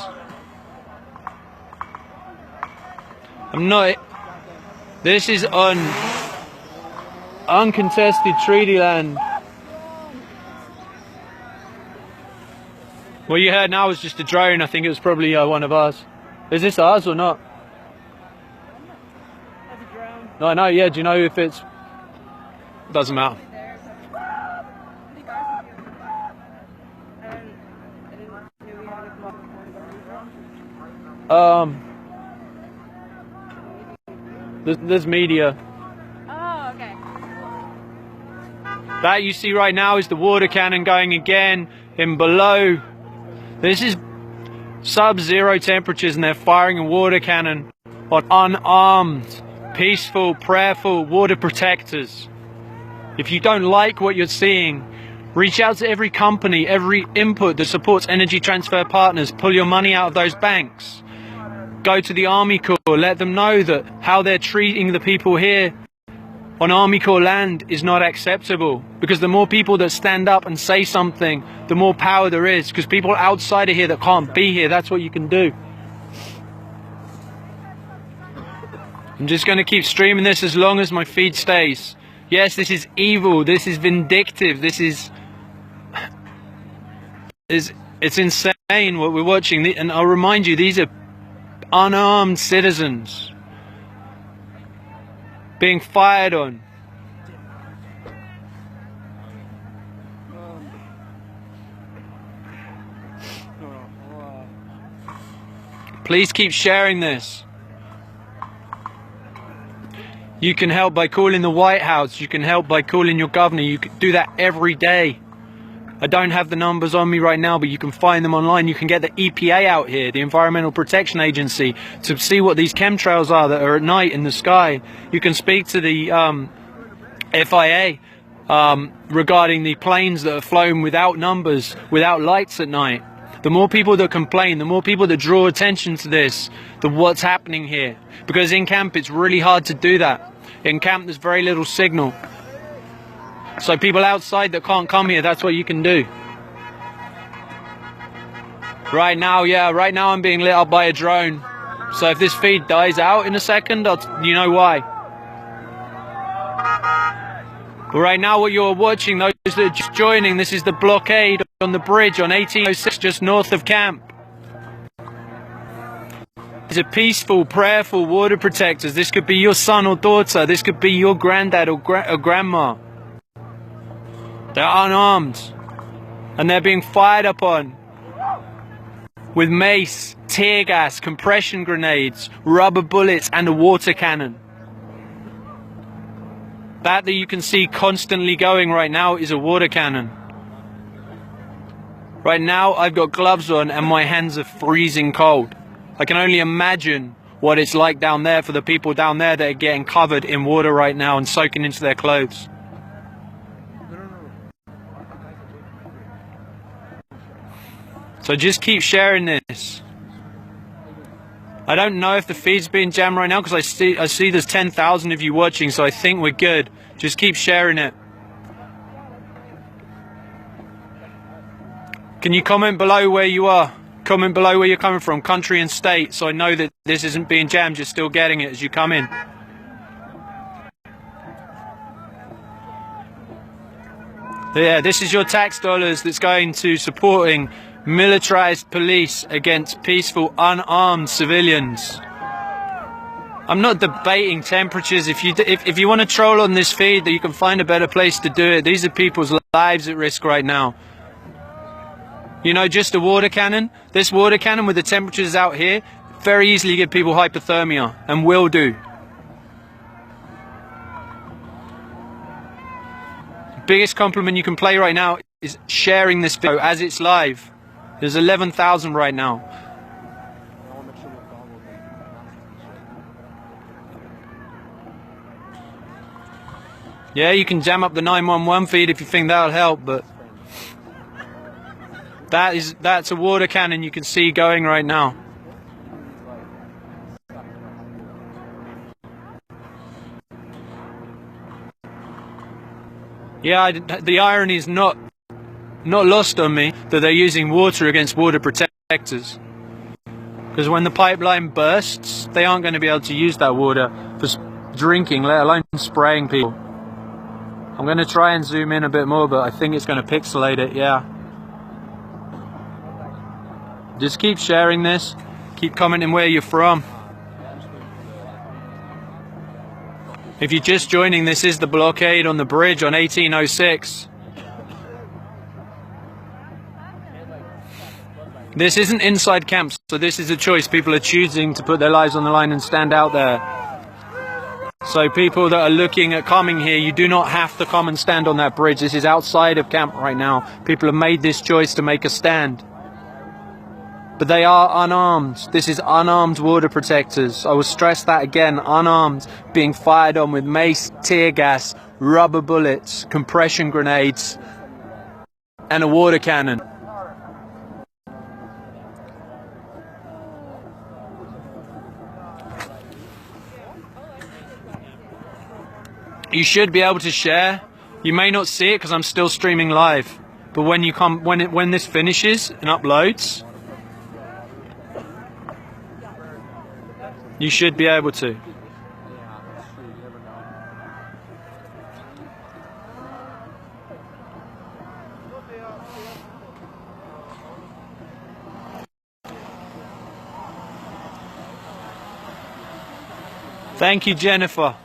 This is uncontested treaty land. What you heard now was just a drone. I think it was probably one of ours. Is this ours or not? That's a drone. No, I know, yeah. Do you know if it's... Doesn't matter. There's media. Oh, okay. That you see right now is the water cannon going again in below. This is sub-zero temperatures and they're firing a water cannon on unarmed, peaceful, prayerful water protectors. If you don't like what you're seeing, reach out to every company, every input that supports Energy Transfer Partners. Pull your money out of those banks. Go to the Army Corps, let them know that how they're treating the people here on Army Corps land is not acceptable. Because the more people that stand up and say something, the more power there is. Because people outside of here that can't be here, that's what you can do. I'm just going to keep streaming this as long as my feed stays. Yes, this is evil, this is vindictive, this is... It's insane what we're watching. And I'll remind you, these are unarmed citizens being fired on. Please keep sharing this. You can help by calling the White House. You can help by calling your governor. You can do that every day. I don't have the numbers on me right now, but you can find them online. You can get the EPA out here, the Environmental Protection Agency, to see what these chemtrails are that are at night in the sky. You can speak to the FIA regarding the planes that are flown without numbers, without lights at night. The more people that complain, the more people that draw attention to this, what's happening here. Because in camp, it's really hard to do that. In camp, there's very little signal. So people outside that can't come here, that's what you can do. Right now, yeah, right now I'm being lit up by a drone. So if this feed dies out in a second, you know why. But right now what you're watching, those that are just joining, this is the blockade on the bridge on 1806 just north of camp. These are peaceful, prayerful water protectors. This could be your son or daughter. This could be your granddad or grandma. They're unarmed. And they're being fired upon. with mace, tear gas, compression grenades, rubber bullets and a water cannon. That you can see constantly going right now is a water cannon. Right now I've got gloves on and my hands are freezing cold. I can only imagine what it's like down there for the people down there that are getting covered in water right now and soaking into their clothes. So just keep sharing this. I don't know if the feed's being jammed right now because I see there's 10,000 of you watching, so I think we're good. Just keep sharing it. Can you comment below where you are? Comment below where you're coming from, country and state, so I know that this isn't being jammed, you're still getting it as you come in. Yeah, this is your tax dollars that's going to supporting militarized police against peaceful, unarmed civilians. I'm not debating temperatures. If you want to troll on this feed, that you can find a better place to do it. These are people's lives at risk right now. You know, just a water cannon. This water cannon with the temperatures out here, very easily give people hypothermia, and will do. Biggest compliment you can play right now is sharing this video as it's live. There's 11,000 right now. Yeah, you can jam up the 911 feed if you think that'll help, but that's a water cannon you can see going right now. Yeah, the irony is not lost on me that they're using water against water protectors. Because when the pipeline bursts, they aren't going to be able to use that water for drinking, let alone spraying people. I'm going to try and zoom in a bit more, but I think it's going to pixelate it, yeah. Just keep sharing this. Keep commenting where you're from. If you're just joining, this is the blockade on the bridge on 1806. This isn't inside camps, so this is a choice. People are choosing to put their lives on the line and stand out there. So people that are looking at coming here, you do not have to come and stand on that bridge. This is outside of camp right now. People have made this choice to make a stand. But they are unarmed. This is unarmed water protectors. I will stress that again, unarmed, being fired on with mace, tear gas, rubber bullets, compression grenades, and a water cannon. You should be able to share. You may not see it because I'm still streaming live. But when you come, when this finishes and uploads, you should be able to. Thank you, Jennifer.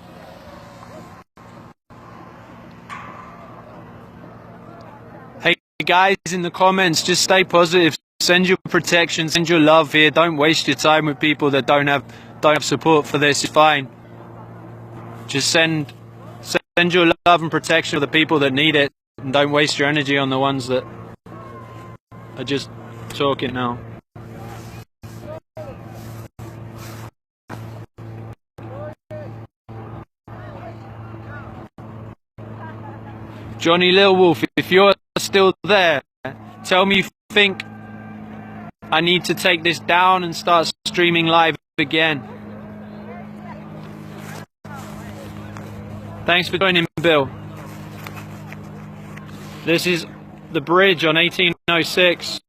Hey guys, in the comments, just stay positive. Send your protection, send your love here. Don't waste your time with people that don't have support for this. It's fine. Just send your love and protection to the people that need it, and don't waste your energy on the ones that are just talking now. Johnny Lil Wolf, if you're still there, tell me you think I need to take this down and start streaming live again. Thanks for joining, Bill. This is the bridge on 1806.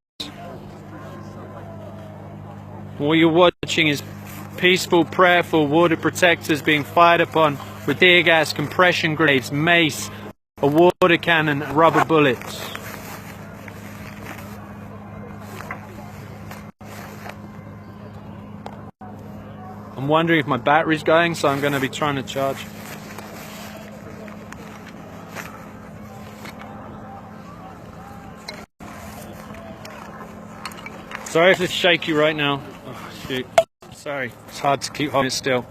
What you're watching is peaceful, prayerful water protectors being fired upon with tear gas, compression grenades, mace, a water cannon, and rubber bullets. I'm wondering if my battery's going, so I'm going to be trying to charge. Sorry if it's shaky right now. Oh, shoot. Sorry, it's hard to keep holding it still.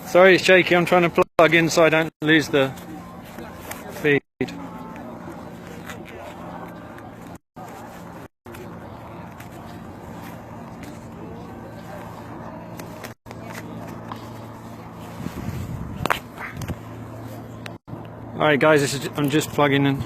Sorry it's shaky, I'm trying to plug in so I don't lose the feed. Alright guys, I'm just plugging in.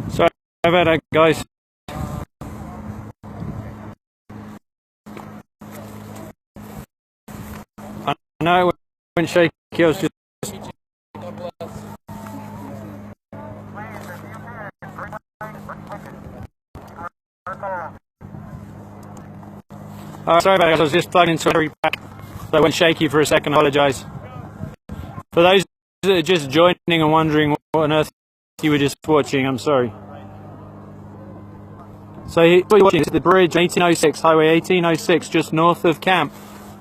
Sorry about that, guys. I know it went shaky, I was just... sorry about that, I was just plugging into a pack. So I went shaky for a second, I apologise. For those that are just joining and wondering what on earth you were just watching, I'm sorry. So what you're watching is the bridge 1806, Highway 1806, just north of camp,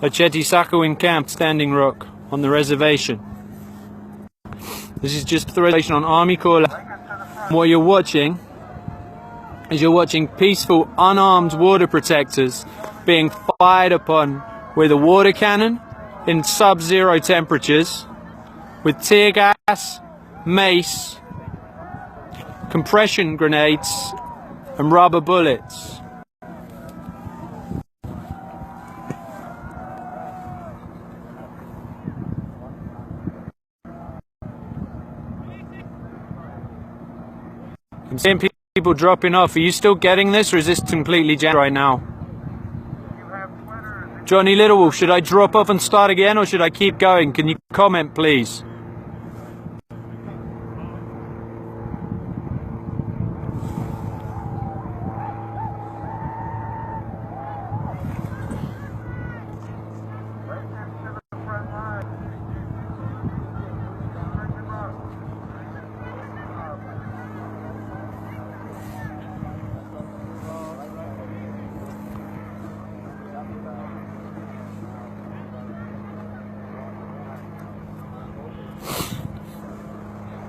at Chetisakowin Camp, Standing Rock, on the reservation. This is just the reservation on Army Corps. What you're watching is you're watching peaceful, unarmed water protectors being fired upon with a water cannon in sub-zero temperatures, with tear gas, mace, compression grenades, and rubber bullets. I'm seeing people dropping off. Are you still getting this, or is this completely jammed right now? Johnny Littlewolf, should I drop off and start again, or should I keep going? Can you comment, please?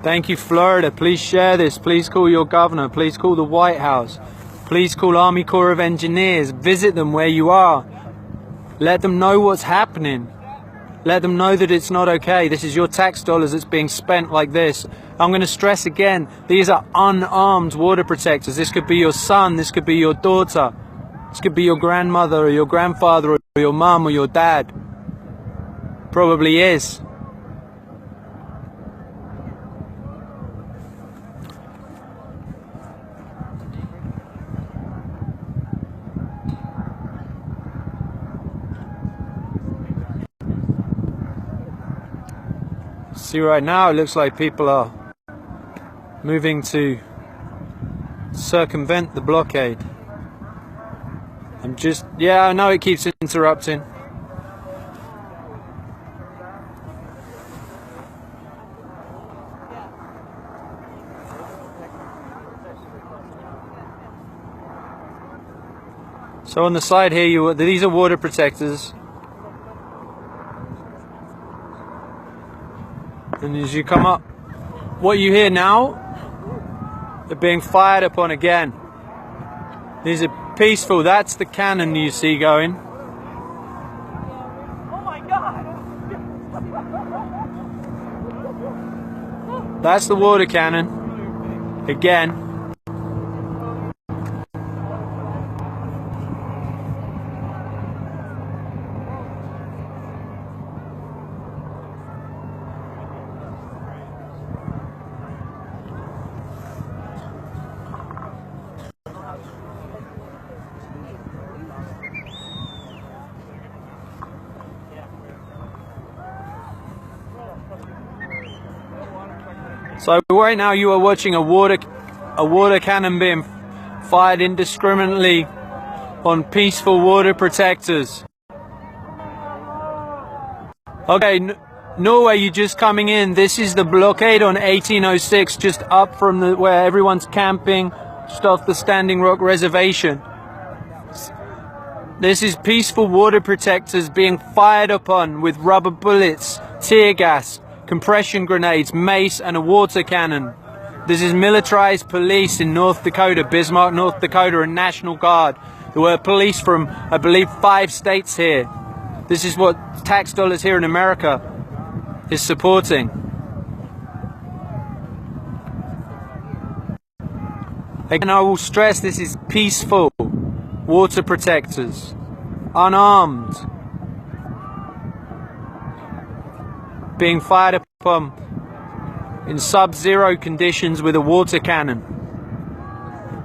Thank you, Florida. Please share this. Please call your governor. Please call the White House. Please call Army Corps of Engineers. Visit them where you are. Let them know what's happening. Let them know that it's not okay. This is your tax dollars that's being spent like this. I'm going to stress again, these are unarmed water protectors. This could be your son. This could be your daughter. This could be your grandmother or your grandfather or your mum or your dad. Probably is. See, right now it looks like people are moving to circumvent the blockade. Yeah, I know it keeps interrupting. So on the side here, these are water protectors. And as you come up, what you hear now, they're being fired upon again. These are peaceful. That's the cannon you see going. Oh my God! That's the water cannon. Again. So right now you are watching a water cannon being fired indiscriminately on peaceful water protectors. Okay, Norway, you're just coming in. This is the blockade on 1806, just up from where everyone's camping, just off the Standing Rock Reservation. This is peaceful water protectors being fired upon with rubber bullets, tear gas, compression grenades, mace and a water cannon. This is militarized police in North Dakota, Bismarck, North Dakota, and National Guard. There were police from, I believe, 5 states here. This is what tax dollars here in America is supporting. Again, I will stress this is peaceful water protectors, unarmed, being fired upon in sub-zero conditions with a water cannon,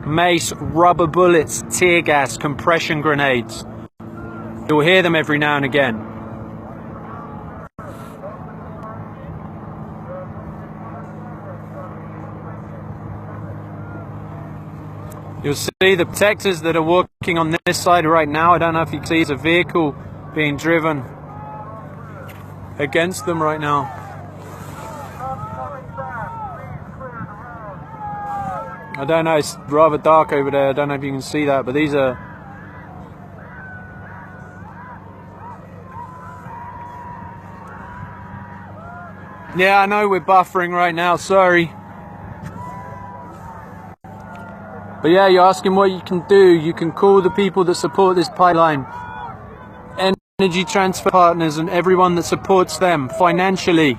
mace, rubber bullets, tear gas, compression grenades. You'll hear them every now and again. You'll see the protectors that are walking on this side right now. I don't know if you can see, it's a vehicle being driven against them right now. I don't know, it's rather dark over there. I don't know if you can see that, but these are... Yeah, I know we're buffering right now, sorry. But yeah, you're asking what you can do. You can call the people that support this pipeline, energy transfer partners, and everyone that supports them financially.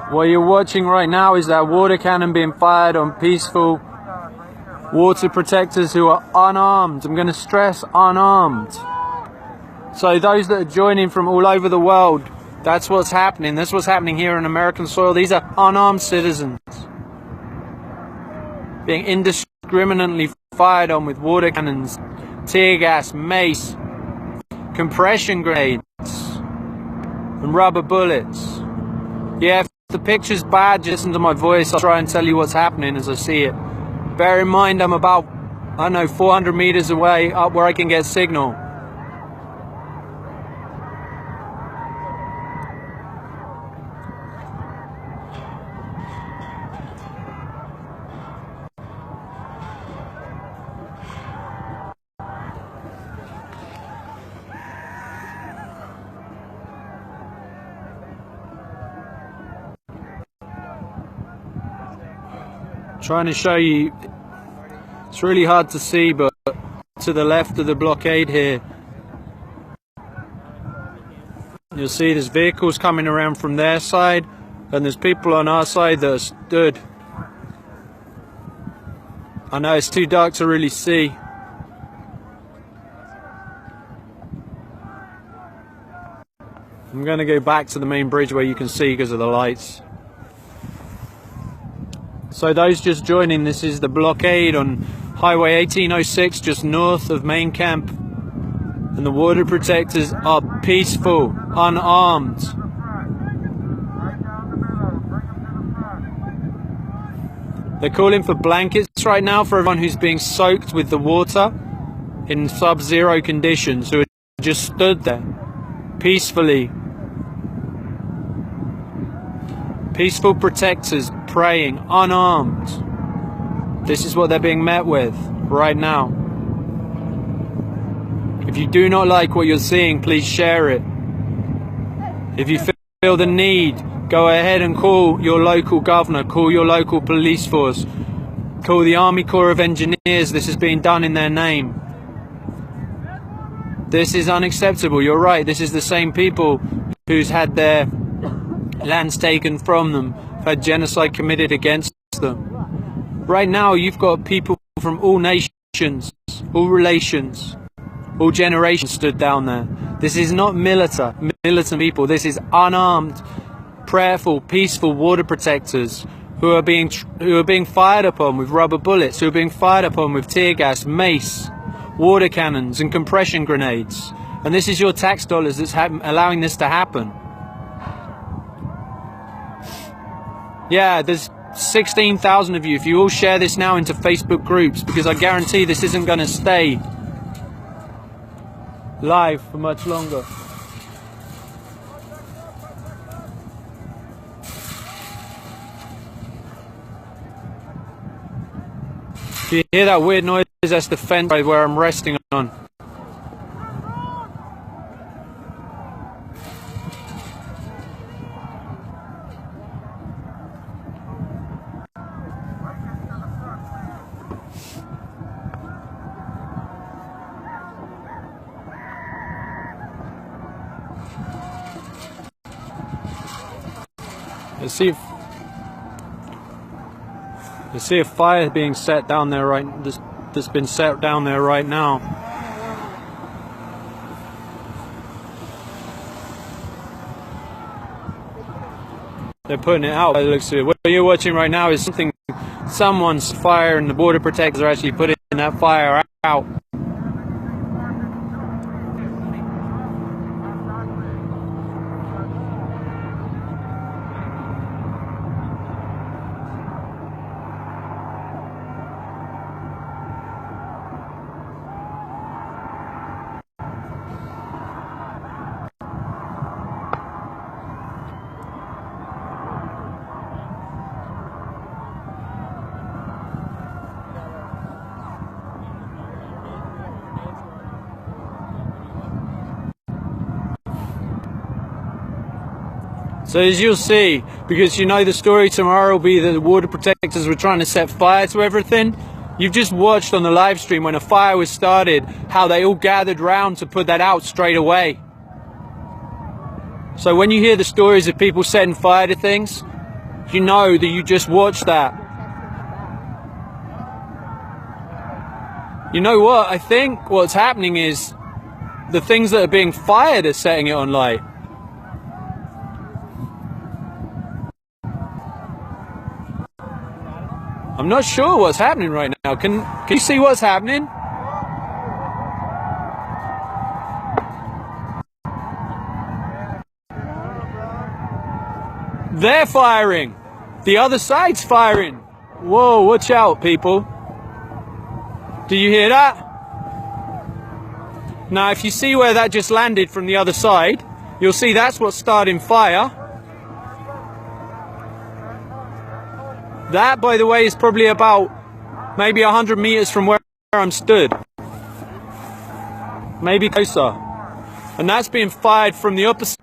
What you're watching right now is that water cannon being fired on peaceful water protectors who are unarmed. I'm going to stress unarmed. So those that are joining from all over the world, that's what's happening. That's what's happening here on American soil. These are unarmed citizens being indiscriminately fired on with water cannons, tear gas, mace, compression grenades, and rubber bullets. Yeah, if the picture's bad, just listen to my voice. I'll try and tell you what's happening as I see it. Bear in mind I'm about, I don't know, 400 meters away up where I can get signal. Trying to show you, it's really hard to see, but to the left of the blockade here, you'll see there's vehicles coming around from their side, and there's people on our side that are stood. I know it's too dark to really see. I'm going to go back to the main bridge where you can see because of the lights. So those just joining, this is the blockade on Highway 1806 just north of main camp, and the water protectors are peaceful, unarmed. They're calling for blankets right now for everyone who's being soaked with the water in sub-zero conditions, who are just stood there peacefully. Peaceful protectors praying, unarmed. This is what they're being met with right now. If you do not like what you're seeing, please share it. If you feel the need, go ahead and call your local governor, call your local police force, call the Army Corps of Engineers. This is being done in their name. This is unacceptable. You're right, this is the same people who's had their lands taken from them, had genocide committed against them. Right now you've got people from all nations, all relations, all generations stood down there. This is not militant people, this is unarmed, prayerful, peaceful water protectors who are being fired upon with rubber bullets, who are being fired upon with tear gas, mace, water cannons and compression grenades. And this is your tax dollars that's allowing this to happen. Yeah, there's 16,000 of you. If you all share this now into Facebook groups, because I guarantee this isn't going to stay live for much longer. If you hear that weird noise, that's the fence where I'm resting on. Let's see a fire being set down there that's been set down there right now. They're putting it out by the looks of it. What you're watching right now is someone's fire, and the border protectors are actually putting that fire out. So as you'll see, because you know the story tomorrow will be that the water protectors were trying to set fire to everything, you've just watched on the live stream when a fire was started, how they all gathered round to put that out straight away. So when you hear the stories of people setting fire to things, you know that you just watched that. You know what? I think what's happening is the things that are being fired are setting it on light. I'm not sure what's happening right now. Can you see what's happening? They're firing. The other side's firing. Whoa, watch out, people. Do you hear that? Now, if you see where that just landed from the other side, you'll see that's what's starting fire. That, by the way, is probably about maybe 100 meters from where I'm stood. Maybe closer. And that's being fired from the opposite.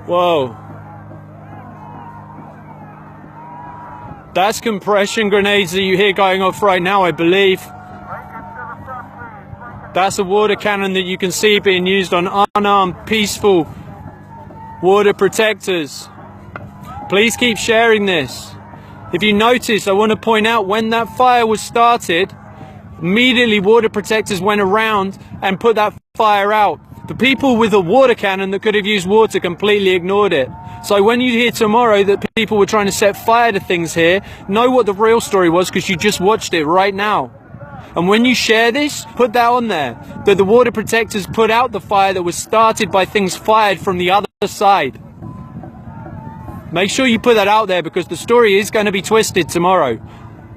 Whoa. That's compression grenades that you hear going off right now, I believe. That's a water cannon that you can see being used on unarmed, peaceful water protectors. Please keep sharing this. If you notice, I want to point out when that fire was started, immediately water protectors went around and put that fire out. The people with a water cannon that could have used water completely ignored it. So when you hear tomorrow that people were trying to set fire to things here, know what the real story was, because you just watched it right now. And when you share this, put that on there, that the water protectors put out the fire that was started by things fired from the other side. Make sure you put that out there, because the story is going to be twisted tomorrow.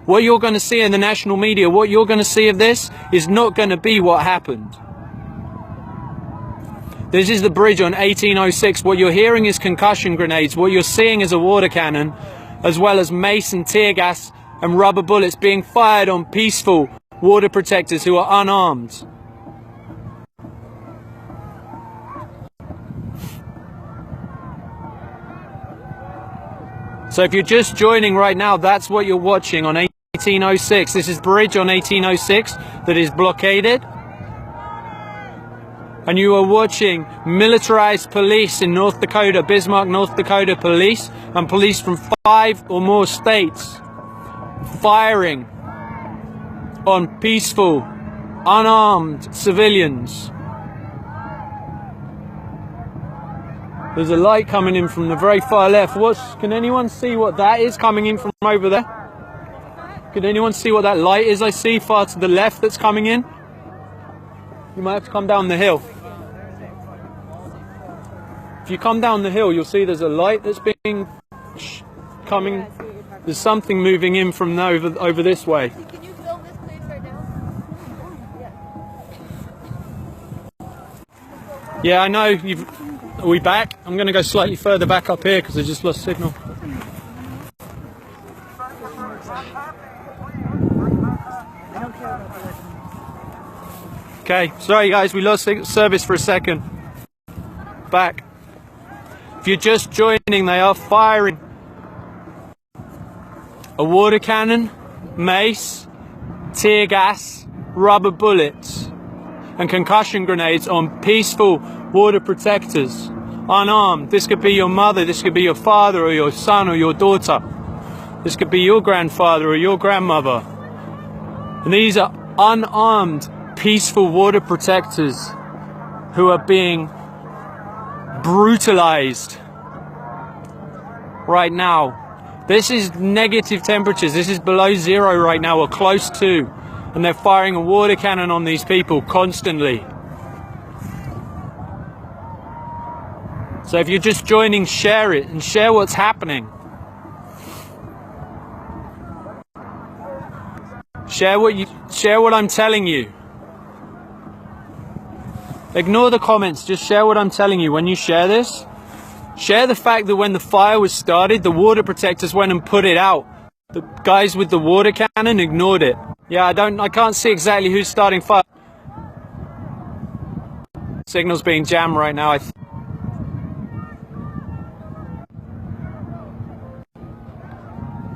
What you're going to see in the national media, what you're going to see of this, is not going to be what happened. This is the bridge on 1806. What you're hearing is concussion grenades. What you're seeing is a water cannon, as well as mace and tear gas and rubber bullets being fired on peaceful water protectors who are unarmed. So if you're just joining right now, that's what you're watching on 1806. This is bridge on 1806 that is blockaded. And you are watching militarized police in North Dakota, Bismarck, North Dakota police, and police from 5 or more states firing on peaceful, unarmed civilians. There's a light coming in from the very far left. Can anyone see what that is coming in from over there? Can anyone see what that light is I see far to the left that's coming in? You might have to come down the hill. If you come down the hill, you'll see there's a light that's being coming. There's something moving in from over this way. Can you film this place right now? Yeah, I know. Are we back? I'm going to go slightly further back up here because I just lost signal. Okay, sorry guys, we lost service for a second. Back. If you're just joining, they are firing a water cannon, mace, tear gas, rubber bullets, and concussion grenades on peaceful water protectors, unarmed. This could be your mother, this could be your father or your son or your daughter. This could be your grandfather or your grandmother. And these are unarmed, peaceful water protectors who are being brutalized right now. This is negative temperatures. This is below zero right now, or close to. And they're firing a water cannon on these people constantly. So if you're just joining, share it and share what's happening. Share what I'm telling you. Ignore the comments, just share what I'm telling you. When you share this, share the fact that when the fire was started, the water protectors went and put it out. The guys with the water cannon ignored it. Yeah, I can't see exactly who's starting fire. Signal's being jammed right now.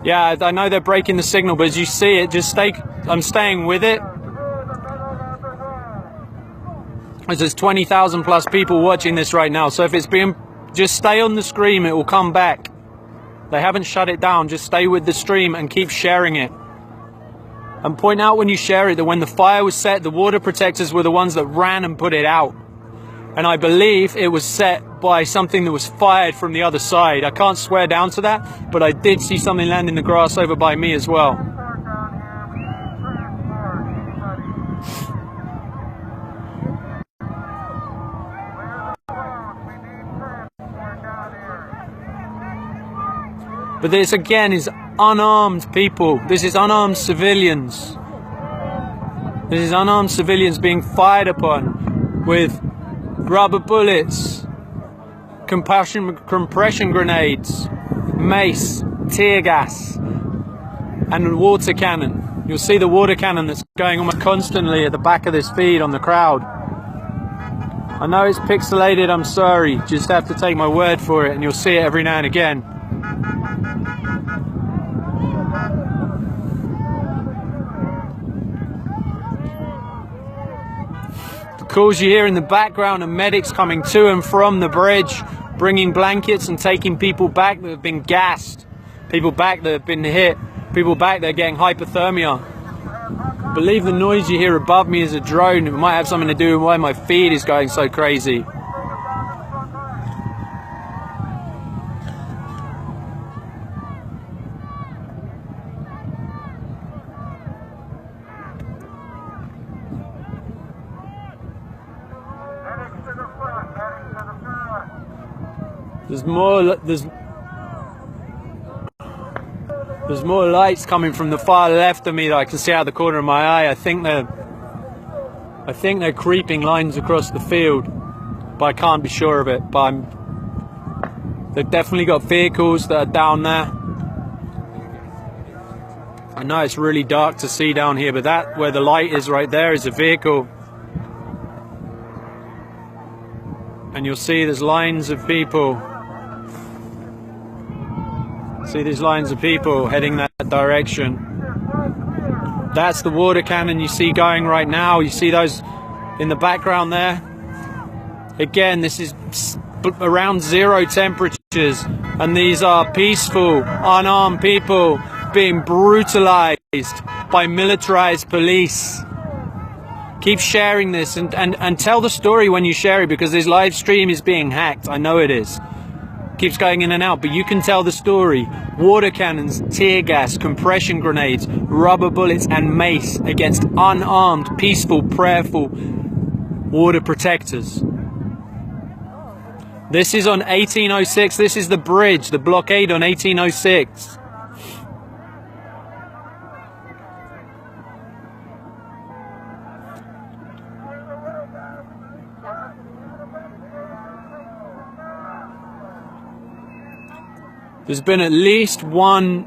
Yeah, I know they're breaking the signal, but as you see it, just I'm staying with it. There's 20,000 plus people watching this right now, so if it's being, just stay on the stream, it will come back. They haven't shut it down, just stay with the stream and keep sharing it. And point out when you share it that when the fire was set, the water protectors were the ones that ran and put it out. And I believe it was set by something that was fired from the other side. I can't swear down to that, but I did see something land in the grass over by me as well. But this again is unarmed people. This is unarmed civilians. This is unarmed civilians being fired upon with rubber bullets, compression grenades, mace, tear gas, and a water cannon. You'll see the water cannon that's going almost constantly at the back of this feed on the crowd. I know it's pixelated, I'm sorry. Just have to take my word for it, and you'll see it every now and again. Calls you hear in the background are medics coming to and from the bridge, bringing blankets and taking people back that have been gassed, people back that have been hit, people back that are getting hypothermia. I believe the noise you hear above me is a drone. It might have something to do with why my feed is going so crazy. There's more lights coming from the far left of me that I can see out of the corner of my eye. I think they're creeping lines across the field, but I can't be sure of it. But they've definitely got vehicles that are down there. I know it's really dark to see down here, but that where the light is right there is a vehicle. And you'll see there's lines of people. See these lines of people heading that direction. That's the water cannon you see going right now. You see those in the background there. Again, this is around zero temperatures, and these are peaceful, unarmed people being brutalized by militarized police. Keep sharing this and tell the story when you share it, because this live stream is being hacked. I know it is. Keeps going in and out, but you can tell the story. Water cannons, tear gas, compression grenades, rubber bullets and mace against unarmed, peaceful, prayerful water protectors. This is on 1806. This is the bridge, the blockade on 1806. There's been at least one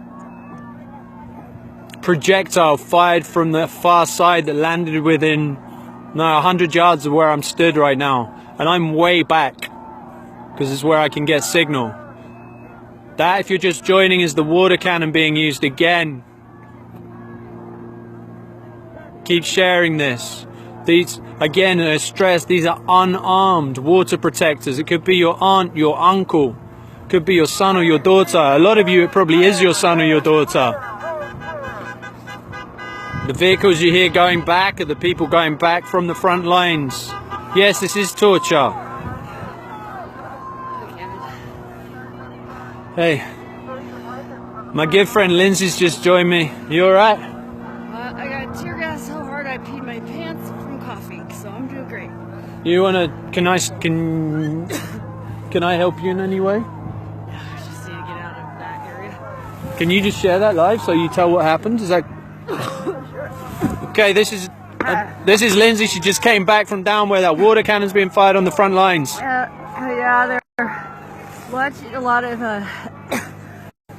projectile fired from the far side that landed within 100 yards of where I'm stood right now. And I'm way back, because it's where I can get signal. That, if you're just joining, is the water cannon being used again. Keep sharing this. These, again, I stress, these are unarmed water protectors. It could be your aunt, your uncle. Could be your son or your daughter. A lot of you, it probably is your son or your daughter. The vehicles you hear going back are the people going back from the front lines. Yes, this is torture. Hey, my good friend Lindsay's just joined me. You alright? I got tear gas so hard I peed my pants from coughing, so I'm doing great. You wanna, can I help you in any way? I just need to get out of that area. Can you just share that live so you tell what happened? Is that... Okay, this is Lindsay. She just came back from down where that water cannon's being fired on the front lines. Yeah, they're watching a lot of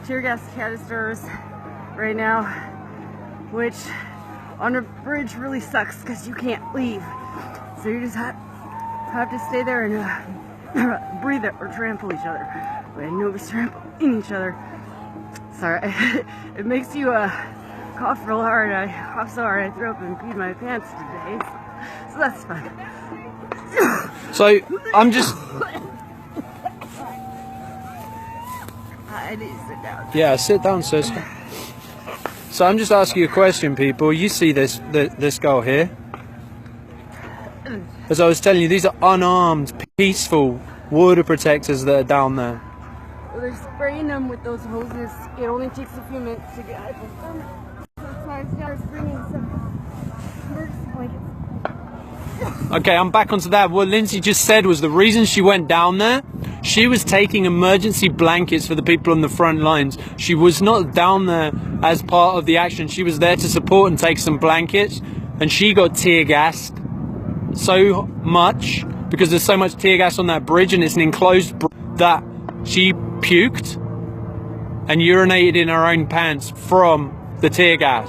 tear gas canisters right now, which on a bridge really sucks because you can't leave. So you just have to stay there and breathe it or trample each other. But nobody's trampling each other. Sorry, it makes you cough real hard. I coughed so hard I threw up and peed my pants today. So that's fun. So I'm just... I need to sit down. Yeah, sit down, sis. So I'm just asking you a question, people. You see this girl here? As I was telling you, these are unarmed, peaceful water protectors that are down there. Well, they're spraying them with those hoses. It only takes a few minutes to get hypothermic. So that's why I was bringing some emergency blankets. Okay, I'm back onto that. What Lindsay just said was the reason she went down there, she was taking emergency blankets for the people on the front lines. She was not down there as part of the action. She was there to support and take some blankets, and she got tear gassed so much because there's so much tear gas on that bridge, and it's an enclosed that she puked and urinated in her own pants from the tear gas.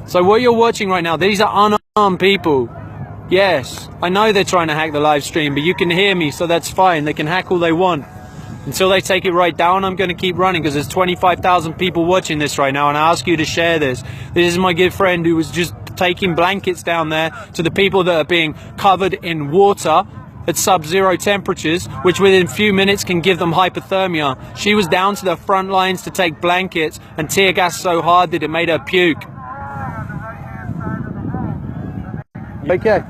So what you're watching right now, these are unarmed people. Yes, I know they're trying to hack the live stream, but you can hear me, so that's fine. They can hack all they want. Until they take it right down, I'm going to keep running because there's 25,000 people watching this right now, and I ask you to share this. This is my good friend who was just taking blankets down there to the people that are being covered in water at sub-zero temperatures, which within a few minutes can give them hypothermia. She was down to the front lines to take blankets and tear gas so hard that it made her puke. Okay.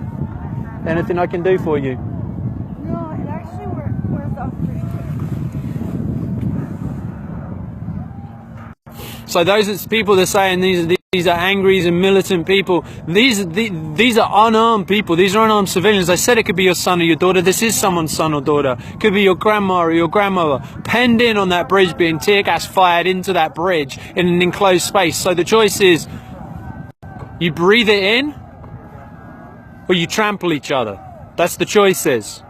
Anything I can do for you? No, it actually wears off pretty quick. So those people that are saying these are angry and militant people, these are unarmed people. These are unarmed civilians. I said it could be your son or your daughter. This is someone's son or daughter. Could be your grandma or your grandmother penned in on that bridge, being tear gas fired into that bridge in an enclosed space. So the choice is you breathe it in or you trample each other. That's the choices.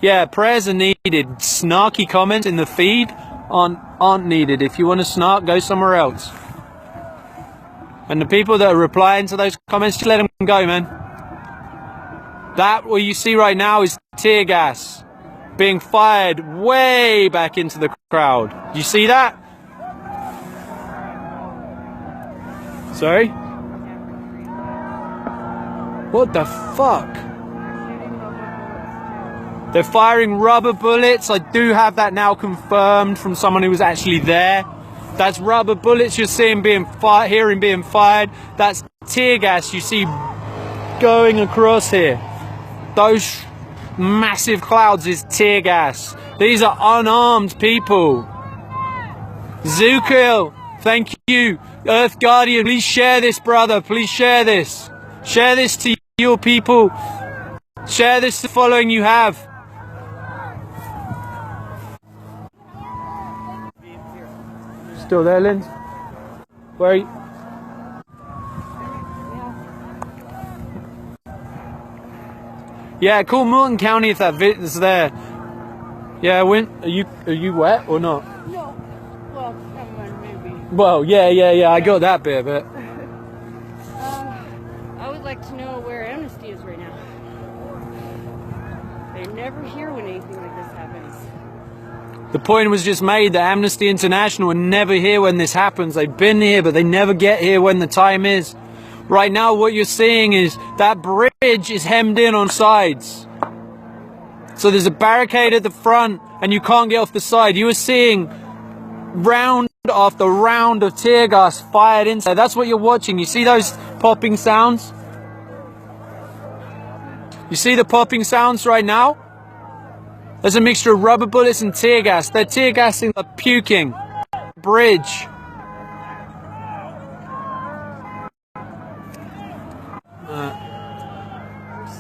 Yeah, prayers are needed. Snarky comments in the feed aren't needed. If you want to snark, go somewhere else. And the people that are replying to those comments, just let them go, man. That what you see right now is tear gas being fired way back into the crowd. You see that? Sorry? What the fuck? They're firing rubber bullets. I do have that now confirmed from someone who was actually there. That's rubber bullets you're seeing hearing being fired. That's tear gas you see going across here. Those massive clouds is tear gas. These are unarmed people. Zukil, thank you. Earth Guardian, please share this, brother. Please share this. Share this to your people. Share this to the following you have. Still there, Lynn? Where are you? Yeah, call Morton County if that is there. Yeah, are you wet or not? No. Well, maybe. Well, yeah. I got that bit, but. I would like to know where Amnesty is right now. They never hear when anything like this happens. The point was just made that Amnesty International are never here when this happens. They've been here, but they never get here when the time is. Right now, what you're seeing is that bridge is hemmed in on sides. So there's a barricade at the front, and you can't get off the side. You are seeing round after round of tear gas fired inside. That's what you're watching. You see those popping sounds? You see the popping sounds right now? There's a mixture of rubber bullets and tear gas. They're tear gassing the puking bridge. It's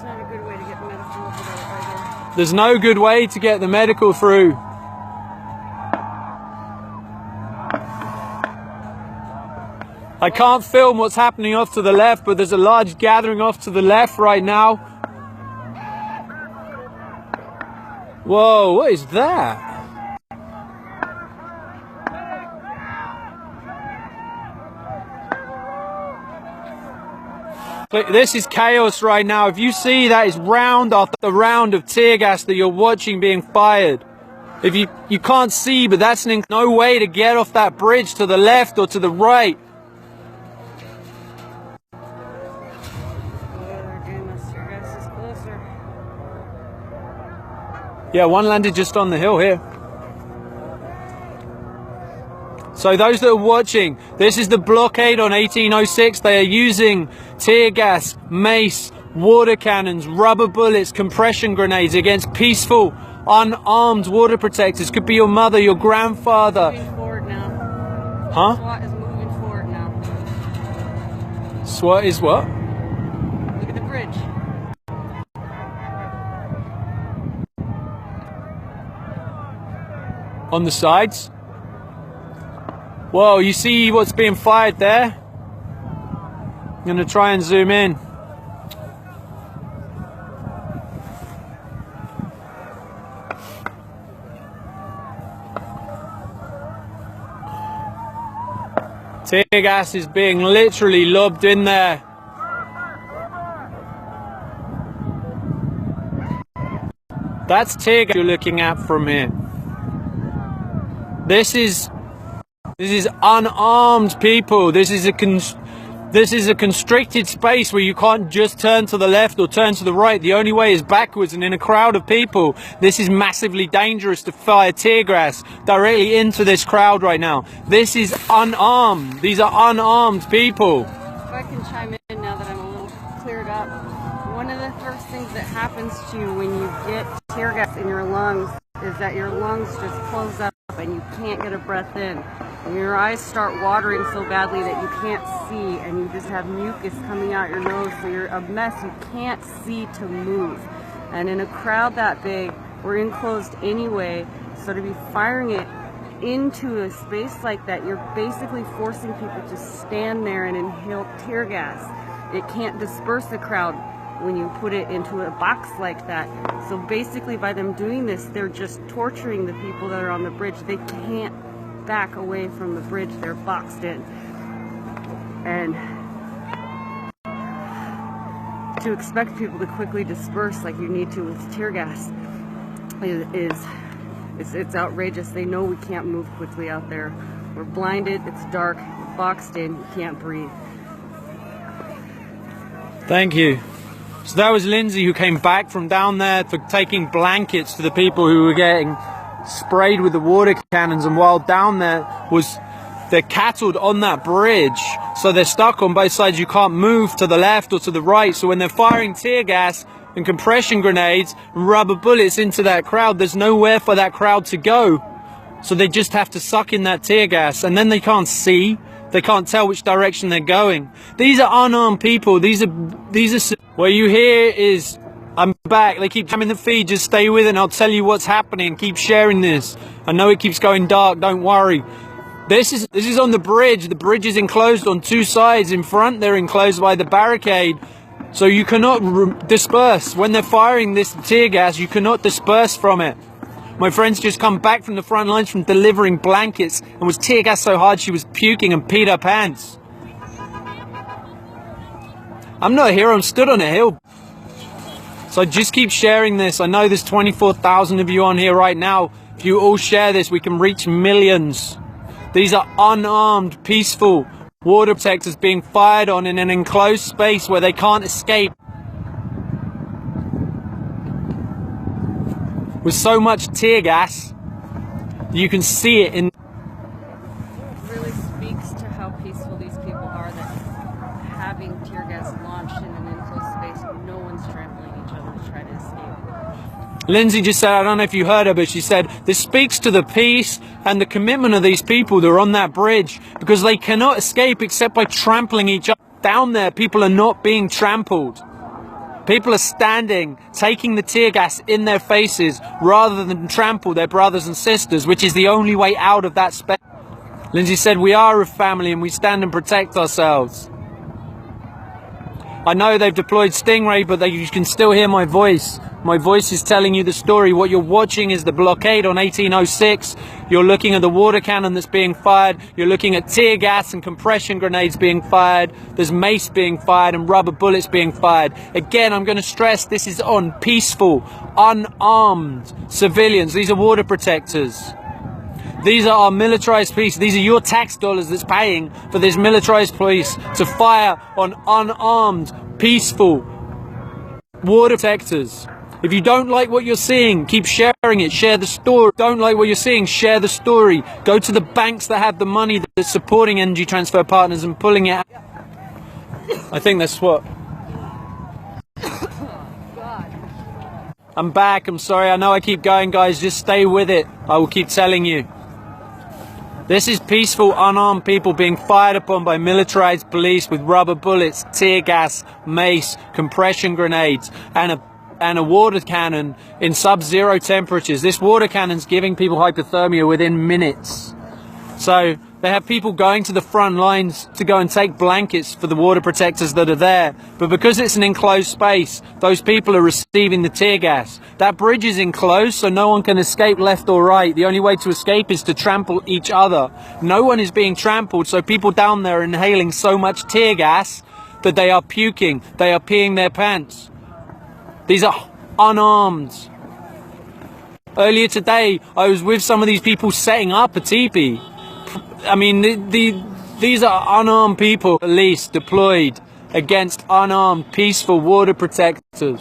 not a good way to get medical over there either. There's no good way to get the medical through. I can't film what's happening off to the left, but there's a large gathering off to the left right now. Whoa, what is that? This is chaos right now. If you see that is round after round of tear gas that you're watching being fired. If you can't see, but that's no way to get off that bridge to the left or to the right. Yeah, one landed just on the hill here. So those that are watching, this is the blockade on 1806. They are using tear gas, mace, water cannons, rubber bullets, compression grenades against peaceful, unarmed water protectors. Could be your mother, your grandfather. Moving forward now. Huh? SWAT is moving forward now. SWAT is what? Look at the bridge. On the sides. Whoa, you see what's being fired there? I'm gonna try and zoom in. Tear gas is being literally lobbed in there. That's tear gas you're looking at from here. This is unarmed people. This is a constricted space where you can't just turn to the left or turn to the right. The only way is backwards, and in a crowd of people, this is massively dangerous to fire tear gas directly into this crowd right now. This is unarmed. These are unarmed people. If I can chime in now that I'm a little cleared up. One of the first things that happens to you when you get tear gas in your lungs is that your lungs just close up and you can't get a breath in. And your eyes start watering so badly that you can't see, and you just have mucus coming out your nose, so you're a mess. You can't see to move. And in a crowd that big, we're enclosed anyway, so to be firing it into a space like that, you're basically forcing people to stand there and inhale tear gas. It can't disperse the crowd when you put it into a box like that. So basically by them doing this, they're just torturing the people that are on the bridge. They can't back away from the bridge. They're boxed in. And to expect people to quickly disperse like you need to with tear gas it's outrageous. They know we can't move quickly out there. We're blinded, it's dark, boxed in, you can't breathe. Thank you. So that was Lindsay, who came back from down there for taking blankets to the people who were getting sprayed with the water cannons, and while down there was they're cattled on that bridge, so they're stuck on both sides. You can't move to the left or to the right. So when they're firing tear gas and compression grenades and rubber bullets into that crowd, there's nowhere for that crowd to go. So they just have to suck in that tear gas, and then they can't see. They can't tell which direction they're going. These are unarmed people. These are. What you hear is, I'm back. They keep jamming the feed. Just stay with it, and I'll tell you what's happening. Keep sharing this. I know it keeps going dark. Don't worry. This is on the bridge. The bridge is enclosed on two sides. In front, they're enclosed by the barricade, so you cannot disperse. When they're firing this tear gas, you cannot disperse from it. My friend's just come back from the front lines from delivering blankets and was tear gassed so hard she was puking and peed her pants. I'm not a hero. I'm stood on a hill. So just keep sharing this. I know there's 24,000 of you on here right now. If you all share this, we can reach millions. These are unarmed, peaceful water protectors being fired on in an enclosed space where they can't escape. With so much tear gas, you can see it in... It really speaks to how peaceful these people are, that having tear gas launched in an enclosed space, no one's trampling each other to try to escape. Lindsay just said, I don't know if you heard her, but she said, this speaks to the peace and the commitment of these people that are on that bridge, because they cannot escape except by trampling each other. Down there, people are not being trampled. People are standing, taking the tear gas in their faces rather than trample their brothers and sisters, which is the only way out of that space. Lindsay said, we are a family and we stand and protect ourselves. I know they've deployed Stingray, but you can still hear my voice. My voice is telling you the story. What you're watching is the blockade on 1806. You're looking at the water cannon that's being fired. You're looking at tear gas and compression grenades being fired. There's mace being fired and rubber bullets being fired. Again, I'm going to stress this is on peaceful, unarmed civilians. These are water protectors. These are our militarized police. These are your tax dollars that's paying for this militarized police to fire on unarmed, peaceful water protectors. If you don't like what you're seeing, keep sharing it. Share the story. Don't like what you're seeing, share the story. Go to the banks that have the money that's supporting Energy Transfer Partners and pulling it out. I think that's what... I'm back. I'm sorry. I know I keep going, guys. Just stay with it. I will keep telling you. This is peaceful, unarmed people being fired upon by militarized police with rubber bullets, tear gas, mace, compression grenades, and a water cannon in sub-zero temperatures. This water cannon's giving people hypothermia within minutes. So they have people going to the front lines to go and take blankets for the water protectors that are there. But because it's an enclosed space, those people are receiving the tear gas. That bridge is enclosed, so no one can escape left or right. The only way to escape is to trample each other. No one is being trampled, so people down there are inhaling so much tear gas that they are puking. They are peeing their pants. These are unarmed. Earlier today, I was with some of these people setting up a teepee. I mean, these are unarmed people, police deployed against unarmed, peaceful water protectors.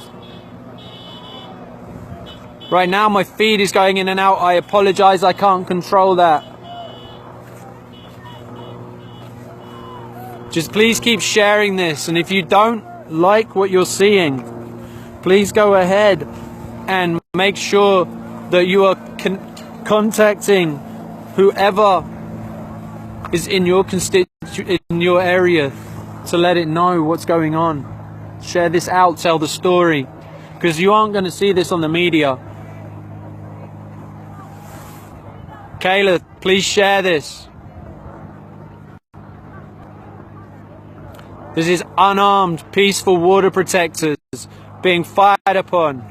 Right now, my feed is going in and out. I apologize, I can't control that. Just please keep sharing this, and if you don't like what you're seeing, please go ahead and make sure that you are contacting whoever is in your in your area to let it know what's going on. Share this out, tell the story, because you aren't going to see this on the media. Kayla, please share this. This is unarmed, peaceful water protectors being fired upon.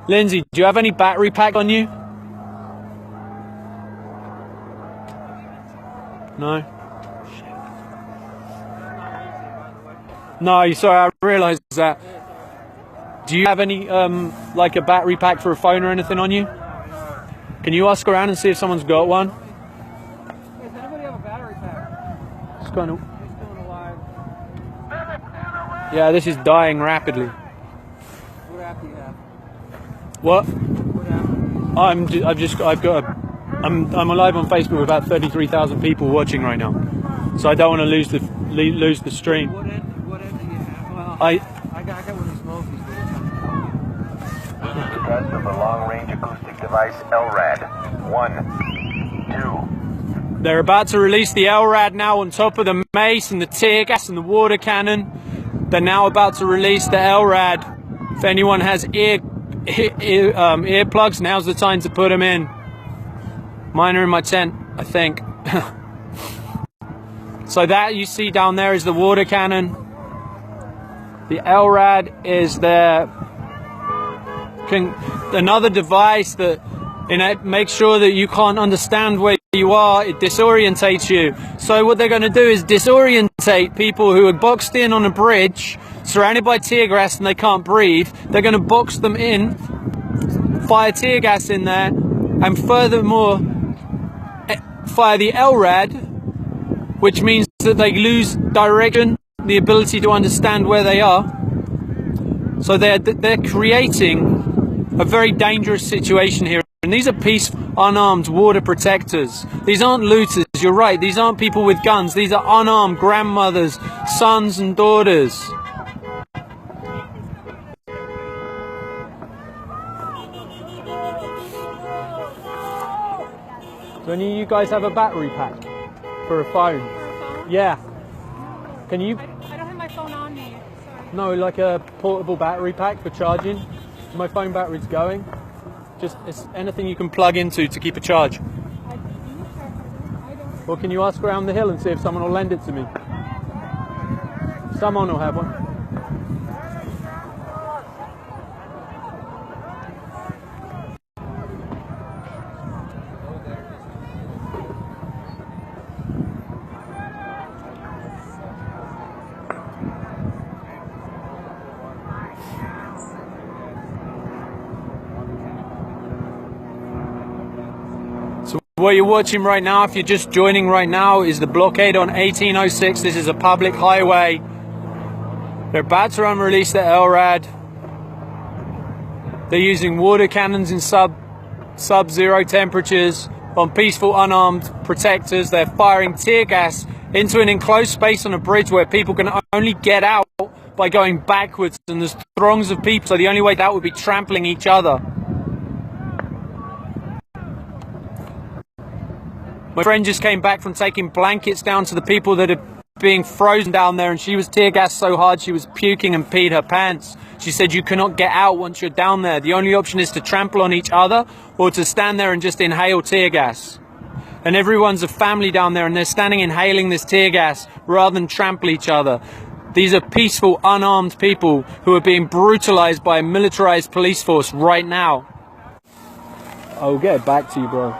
Lindsay, do you have any battery pack on you? No? No, sorry, I realised that. Do you have any, like a battery pack for a phone or anything on you? Can you ask around and see if someone's got one? Does anybody have a battery pack? It's kind of... He's still alive. Yeah, this is dying rapidly. What app do you have? What? What app? I'm alive on Facebook with about 33,000 people watching right now, so I don't want to lose the stream. What end do you have? Well, I got one of these Mokies. This is the test of the long-range acoustic device LRAD. 1, 2. They're about to release the LRAD now on top of the mace and the tear gas and the water cannon. They're now about to release the LRAD. If anyone has earplugs, now's the time to put them in. Mine are in my tent, I think. So that you see down there is the water cannon. The LRAD is another device that makes sure that you can't understand where you are. It disorientates you. So what they're going to do is disorientate people who are boxed in on a bridge, surrounded by tear gas, and they can't breathe. They're going to box them in, fire tear gas in there, and furthermore fire the LRAD, which means that they lose direction, the ability to understand where they are. So they're creating a very dangerous situation here. And these are peaceful, unarmed water protectors. These aren't looters, you're right. These aren't people with guns. These are unarmed grandmothers, sons and daughters. Do any of you guys have a battery pack for a phone? For a phone? Yeah. Can you? I don't have my phone on me. Sorry. No, like a portable battery pack for charging. My phone battery's going. Just it's anything you can plug into to keep a charge. I don't. Well, can you ask around the hill and see if someone will lend it to me? Someone will have one. What you're watching right now, if you're just joining right now, is the blockade on 1806. This is a public highway. They're about to unrelease the LRAD. They're using water cannons in sub-zero temperatures on peaceful, unarmed protectors. They're firing tear gas into an enclosed space on a bridge where people can only get out by going backwards, and there's throngs of people, so the only way out would be trampling each other. My friend just came back from taking blankets down to the people that are being frozen down there, and she was tear gassed so hard she was puking and peed her pants. She said you cannot get out once you're down there. The only option is to trample on each other or to stand there and just inhale tear gas. And everyone's a family down there, and they're standing inhaling this tear gas rather than trample each other. These are peaceful, unarmed people who are being brutalized by a militarized police force right now. I'll get it back to you, bro.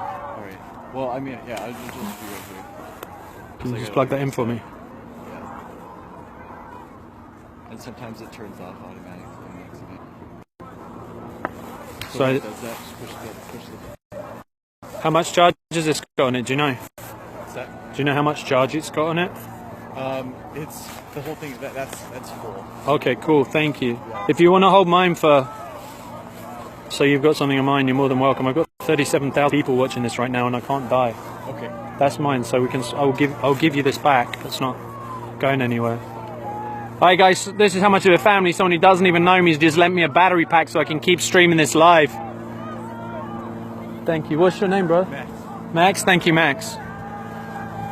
Well, I mean, yeah, I'll just be right here. Can you just plug that in for me? Yeah. And sometimes it turns off automatically on accident. So So, does that push the how much charge has this got on it? Do you know? what's that? Do you know how much charge it's got on it? It's the whole thing. That's full. Okay, cool. Thank you. If you want to hold mine for, so you've got something of mine, you're more than welcome. I've got 37,000 people watching this right now, and I can't die. Okay. That's mine, so we can. I'll give you this back. It's not going anywhere. Hi guys, this is how much of a family someone who doesn't even know me has just lent me a battery pack so I can keep streaming this live. Thank you. What's your name, bro? Max. Max. Thank you, Max.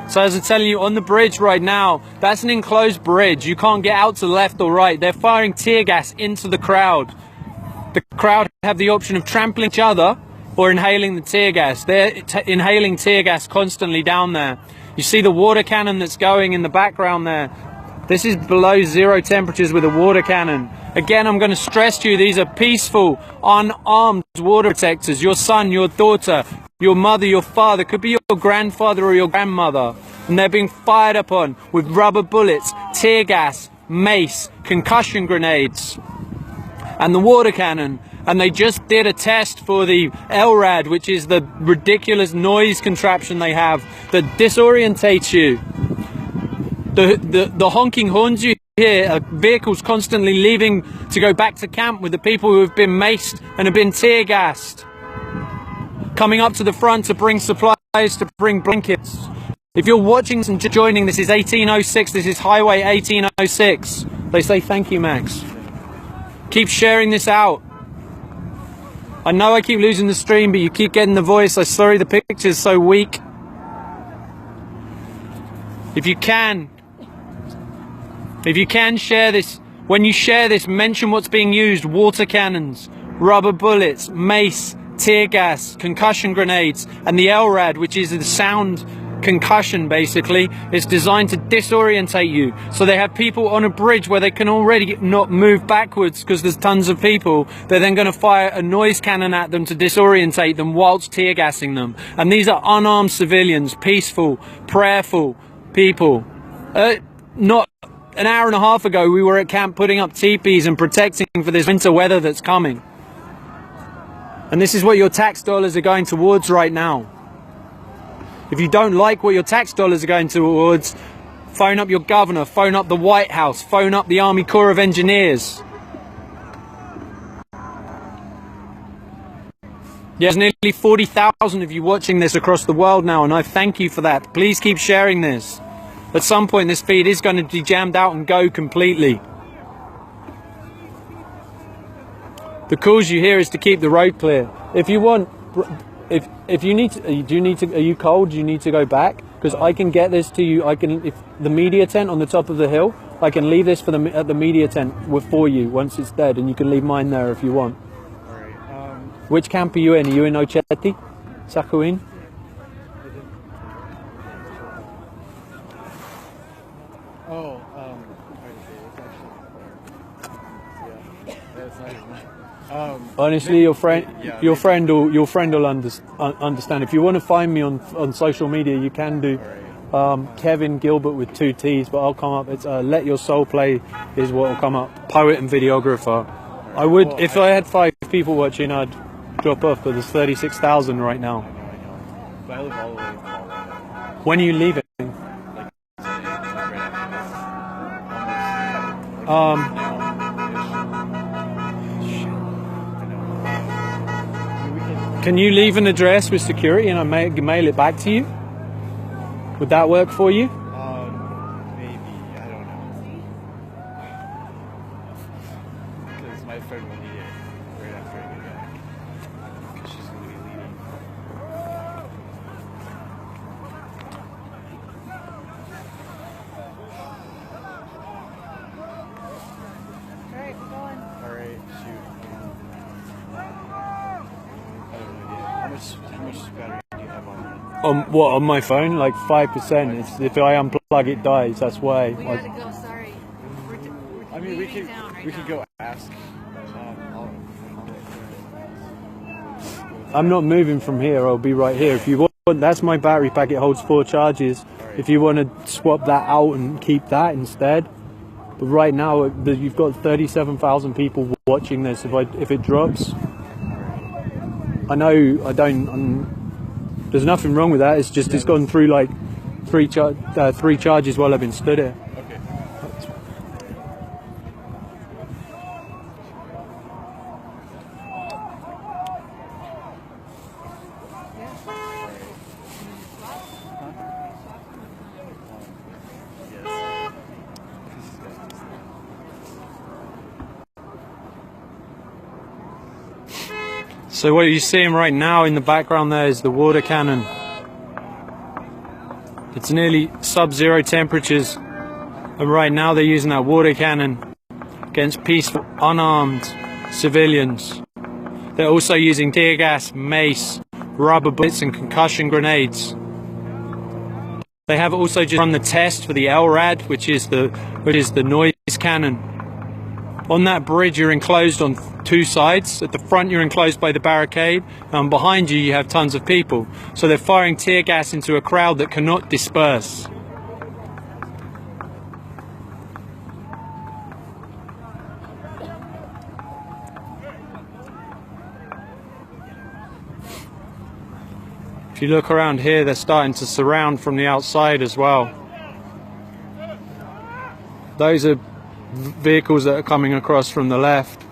So as I'm telling you, on the bridge right now, that's an enclosed bridge. You can't get out to the left or right. They're firing tear gas into the crowd. The crowd have the option of trampling each other or inhaling the tear gas. They're inhaling tear gas constantly down there. You see the water cannon that's going in the background there. This is below zero temperatures with a water cannon. Again, I'm going to stress to you, these are peaceful, unarmed water protectors. Your son, your daughter, your mother, your father, could be your grandfather or your grandmother. And they're being fired upon with rubber bullets, tear gas, mace, concussion grenades, and the water cannon. And they just did a test for the LRAD, which is the ridiculous noise contraption they have that disorientates you. The honking horns you hear are vehicles constantly leaving to go back to camp with the people who have been maced and have been tear gassed. coming up to the front to bring supplies, to bring blankets. If you're watching and joining, this is 1806, this is Highway 1806. They say thank you, Max. Keep sharing this out. I know I keep losing the stream, but you keep getting the voice. I'm sorry the picture's so weak. If you can share this, when you share this, mention what's being used: water cannons, rubber bullets, mace, tear gas, concussion grenades, and the LRAD, which is the sound concussion. Basically, it's designed to disorientate you. So they have people on a bridge where they can already not move backwards because there's tons of people. They're then going to fire a noise cannon at them to disorientate them whilst tear gassing them. And these are unarmed civilians, peaceful, prayerful people. Not an hour and a half ago, we were at camp putting up teepees and protecting for this winter weather that's coming. And this is what your tax dollars are going towards right now. If you don't like what your tax dollars are going towards, phone up your governor, phone up the White House, phone up the Army Corps of Engineers. There's nearly 40,000 of you watching this across the world now, and I thank you for that. Please keep sharing this. At some point this feed is going to be jammed out and go completely. The calls you hear is to keep the road clear. If you want, if you need to, are you cold? Do you need to go back? Because I can get this to you. I can, if the media tent on the top of the hill, I can leave this at the media tent for you once it's dead, and you can leave mine there if you want. All right. Which camp are you in? Are you in Ochetti? Sakuin? Honestly, your friend will understand. If you want to find me on social media, you can do. Kevin Gilbert with 2 T's, but I'll come up. It's Let Your Soul Play is what will come up. Poet and videographer. I would, if I had 5 people watching, I'd drop off, but there's 36,000 right now. But I live all the way in Colorado. When are you leaving? Can you leave an address with security and I mail it back to you? Would that work for you? Maybe, I don't know. Because my friend will need it right after I get back. Because she's going to be leaving. Alright, we're going. Alright, shoot. I have no idea. How much battery do you have on that? On my phone? Like 5%. It's, if I unplug it dies, that's why. We gotta go, sorry. I mean, we could go ask. I'm not moving from here. I'll be right here. If you want, that's my battery pack. It holds 4 charges. If you want to swap that out and keep that instead. But right now, you've got 37,000 people watching this. If it drops, I know I don't. There's nothing wrong with that. It's just it's gone through like 3 charges while I've been stood here. Okay. So what you're seeing right now in the background there is the water cannon. It's nearly sub-zero temperatures, and right now they're using that water cannon against peaceful, unarmed civilians. They're also using tear gas, mace, rubber bullets and concussion grenades. They have also just run the test for the LRAD, which is the noise cannon. On that bridge you're enclosed on 2 sides. At the front you're enclosed by the barricade, and behind you you have tons of people. So they're firing tear gas into a crowd that cannot disperse. If you look around here, they're starting to surround from the outside as well. Those are vehicles that are coming across from the left.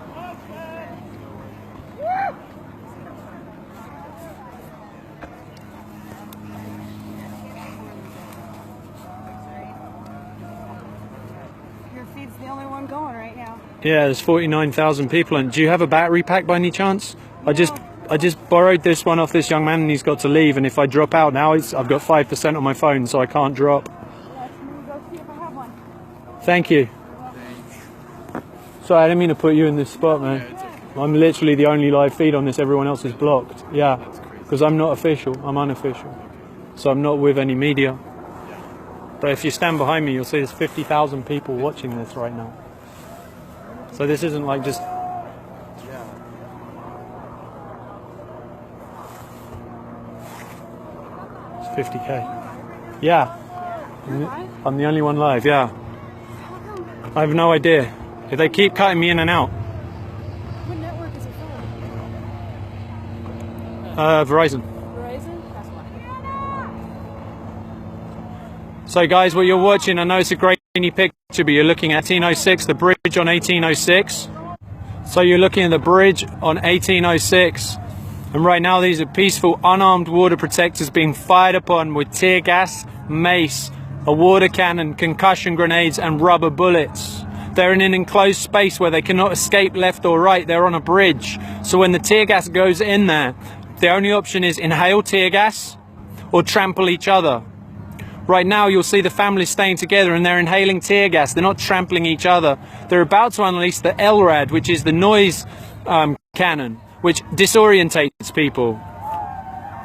the only one going right now. Yeah, there's 49,000 people. And do you have a battery pack by any chance? I just borrowed this one off this young man, and he's got to leave. And if I drop out now, I've got 5% on my phone, so I can't drop. Let me go see if I have one. Thank you. Sorry, I didn't mean to put you in this spot, man. I'm literally the only live feed on this. Everyone else is blocked. Yeah, because I'm not official. I'm unofficial. So I'm not with any media. But if you stand behind me, you'll see there's 50,000 people watching this right now. So this isn't like just... It's 50K. Yeah. I'm the only one live, yeah. I have no idea. If they keep cutting me in and out. What network is it from? Verizon. Verizon? That's why. So guys, what you're watching, I know it's a grainy picture, but you're looking at 1806, the bridge on 1806. So you're looking at the bridge on 1806. And right now these are peaceful, unarmed water protectors being fired upon with tear gas, mace, a water cannon, concussion grenades and rubber bullets. They're in an enclosed space where they cannot escape left or right. They're on a bridge. So when the tear gas goes in there, the only option is inhale tear gas or trample each other. Right now you'll see the families staying together and they're inhaling tear gas. They're not trampling each other. They're about to unleash the LRAD, which is the noise cannon, which disorientates people.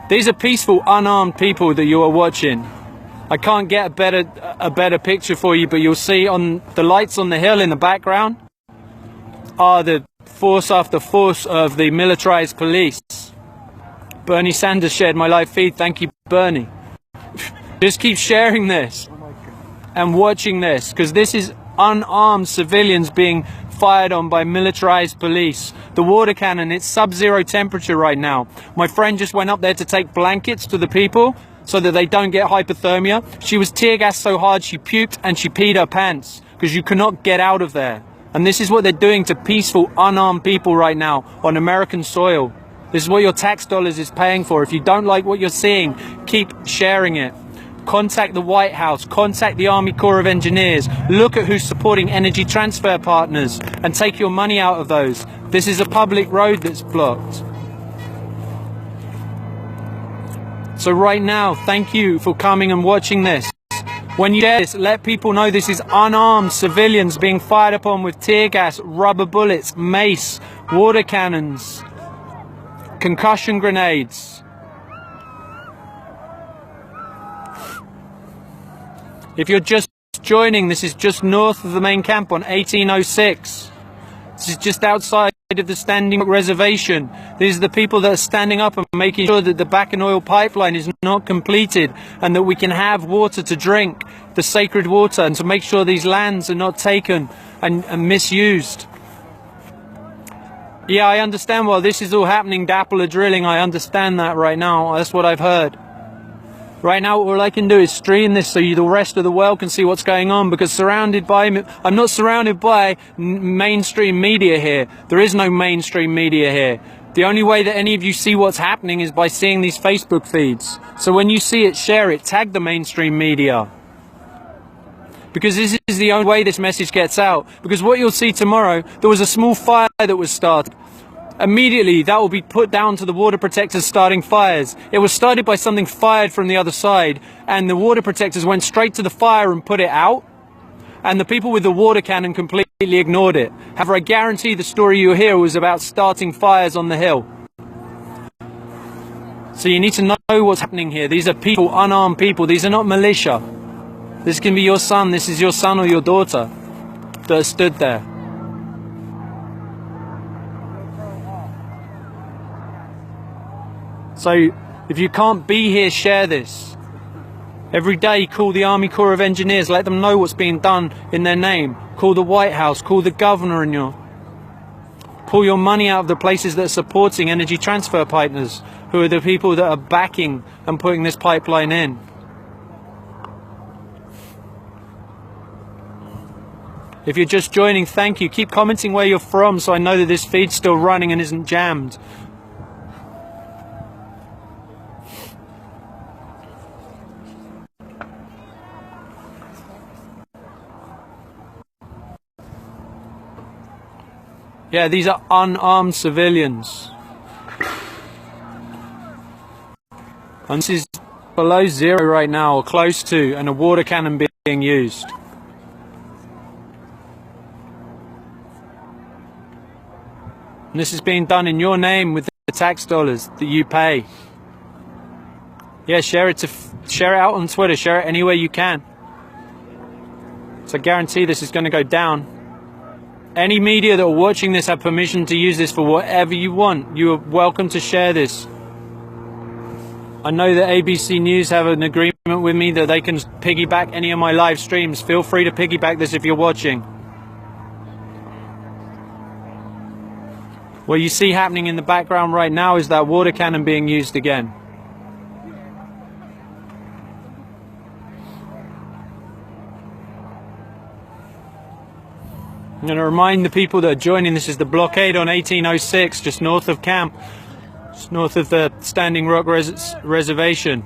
These are peaceful, unarmed people that you are watching. I can't get a better picture for you, but you'll see on the lights on the hill in the background are the force after force of the militarized police. Bernie Sanders shared my live feed. Thank you, Bernie. Just keep sharing this and watching this, because this is unarmed civilians being fired on by militarized police. The water cannon, it's sub-zero temperature right now. My friend just went up there to take blankets to the people so that they don't get hypothermia. She was tear gassed so hard she puked and she peed her pants because you cannot get out of there. And this is what they're doing to peaceful, unarmed people right now on American soil. This is what your tax dollars is paying for. If you don't like what you're seeing, keep sharing it. Contact the White House, contact the Army Corps of Engineers, look at who's supporting energy transfer partners and take your money out of those. This is a public road that's blocked. So right now, thank you for coming and watching this. When you share this, let people know this is unarmed civilians being fired upon with tear gas, rubber bullets, mace, water cannons, concussion grenades. If you're just joining, this is just north of the main camp on 1806. This is just outside of the Standing Rock Reservation. These are the people that are standing up and making sure that the Bakken oil pipeline is not completed and that we can have water to drink, the sacred water, and to make sure these lands are not taken and misused. Yeah, I understand while this is all happening, DAPL are drilling. I understand that right now. That's what I've heard. Right now, all I can do is stream this so the rest of the world can see what's going on, because I'm not surrounded by mainstream media here. There is no mainstream media here. The only way that any of you see what's happening is by seeing these Facebook feeds. So when you see it, share it, tag the mainstream media. Because this is the only way this message gets out. Because what you'll see tomorrow, there was a small fire that was started. Immediately that will be put down to the water protectors starting fires. It was started by something fired from the other side, and the water protectors went straight to the fire and put it out, and the people with the water cannon completely ignored it. However, I guarantee the story you hear was about starting fires on the hill. So you need to know what's happening here. These are people, unarmed people. These are not militia. This can be your son, this is your son or your daughter that stood there. So, if you can't be here, share this. Every day, call the Army Corps of Engineers, let them know what's being done in their name. Call the White House, call the governor, and pull your money out of the places that are supporting energy transfer partners, who are the people that are backing and putting this pipeline in. If you're just joining, thank you. Keep commenting where you're from so I know that this feed's still running and isn't jammed. Yeah, these are unarmed civilians. And this is below zero right now, or close to, and a water cannon being used. And this is being done in your name with the tax dollars that you pay. Yeah, share it out on Twitter, share it anywhere you can. So I guarantee this is going to go down. Any media that are watching this have permission to use this for whatever you want. You are welcome to share this. I know that ABC News have an agreement with me that they can piggyback any of my live streams. Feel free to piggyback this if you're watching. What you see happening in the background right now is that water cannon being used again. I'm going to remind the people that are joining, this is the blockade on 1806, just north of camp, just north of the Standing Rock Reservation.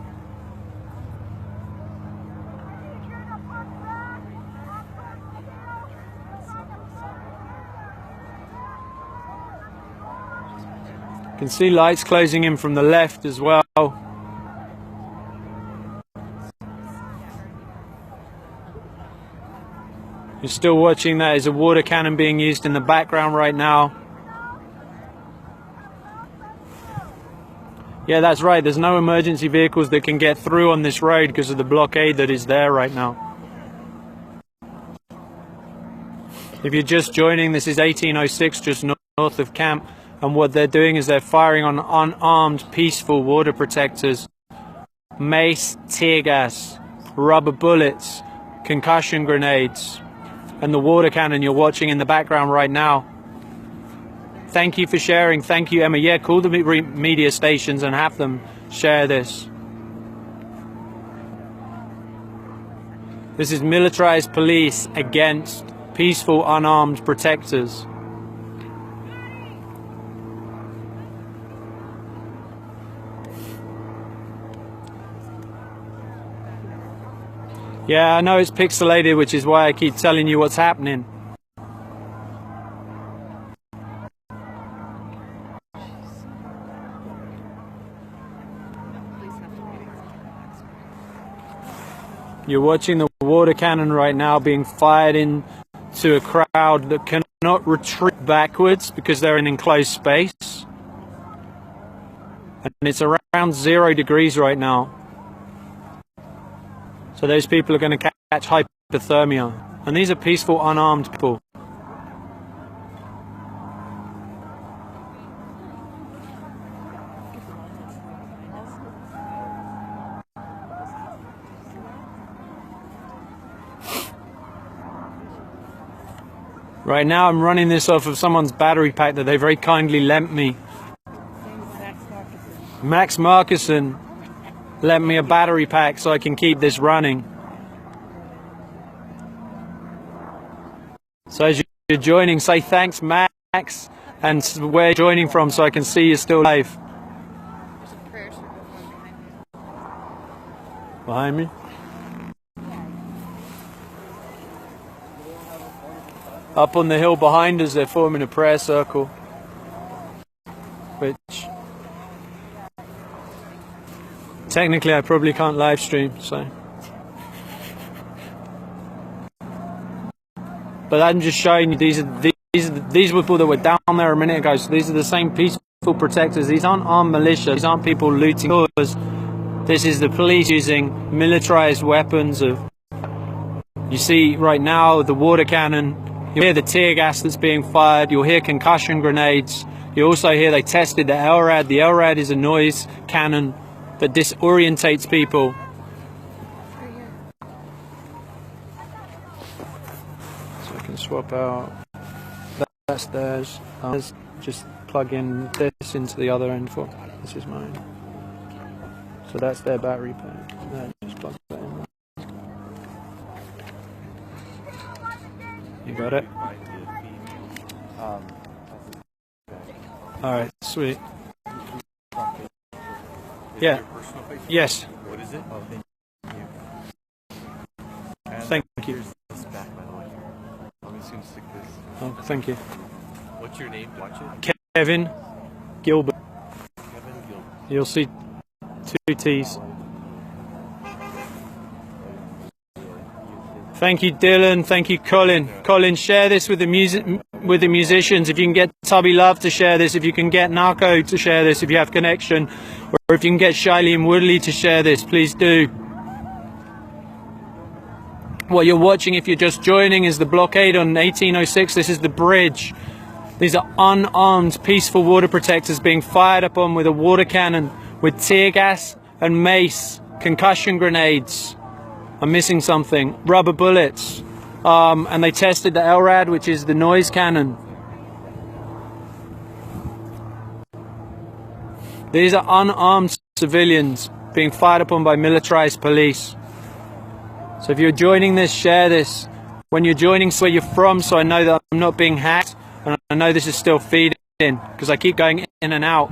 You can see lights closing in from the left as well. You're still watching, that is a water cannon being used in the background right now. Yeah, that's right, there's no emergency vehicles that can get through on this road because of the blockade that is there right now. If you're just joining, this is 1806 just north of camp, and what they're doing is they're firing on unarmed, peaceful water protectors. Mace, tear gas, rubber bullets, concussion grenades, and the water cannon you're watching in the background right now. Thank you for sharing. Thank you, Emma. Yeah, call the media stations and have them share this. This is militarized police against peaceful, unarmed protectors. Yeah, I know it's pixelated, which is why I keep telling you what's happening. You're watching the water cannon right now being fired into a crowd that cannot retreat backwards because they're in enclosed space. And it's around 0 degrees right now. So those people are going to catch hypothermia. And these are peaceful, unarmed people. Right now I'm running this off of someone's battery pack that they very kindly lent me. Max Markison lent me a battery pack so I can keep this running. So as you're joining, say thanks, Max, and where you're joining from so I can see you're still alive. Behind me? Up on the hill behind us, they're forming a prayer circle, which technically I probably can't live stream, so. But I'm just showing you these were people that were down there a minute ago. So these are the same peaceful protectors. These aren't armed militia. These aren't people looting stores. This is the police using militarized weapons. You see right now the water cannon. You'll hear the tear gas that's being fired. You'll hear concussion grenades. You also hear they tested the LRAD. The LRAD is a noise cannon that disorientates people. So I can swap out. That's theirs. Just plug in this into the other end for. This is mine. So that's their battery pack. There, just plug that in. You got it? Alright, sweet. Yeah. Yes. What is it? Oh, thank you. Here's this back, by the way. I'm just going to stick this. Oh, thank you. What's your name? Watch it. Kevin Gilbert. Kevin Gilbert. You'll see 2 T's. Thank you, Dylan. Thank you, Colin. Colin, share this with the musicians. If you can get Tubby Love to share this, if you can get Narco to share this, if you have connection, or if you can get Shiley and Woodley to share this, please do. What you're watching, if you're just joining, is the blockade on 1806. This is the bridge. These are unarmed, peaceful water protectors being fired upon with a water cannon, with tear gas and mace, concussion grenades. I'm missing something. Rubber bullets. And they tested the LRAD, which is the noise cannon. These are unarmed civilians being fired upon by militarized police. So if you're joining this, share this. When you're joining, where you're from, so I know that I'm not being hacked. And I know this is still feeding, because I keep going in and out.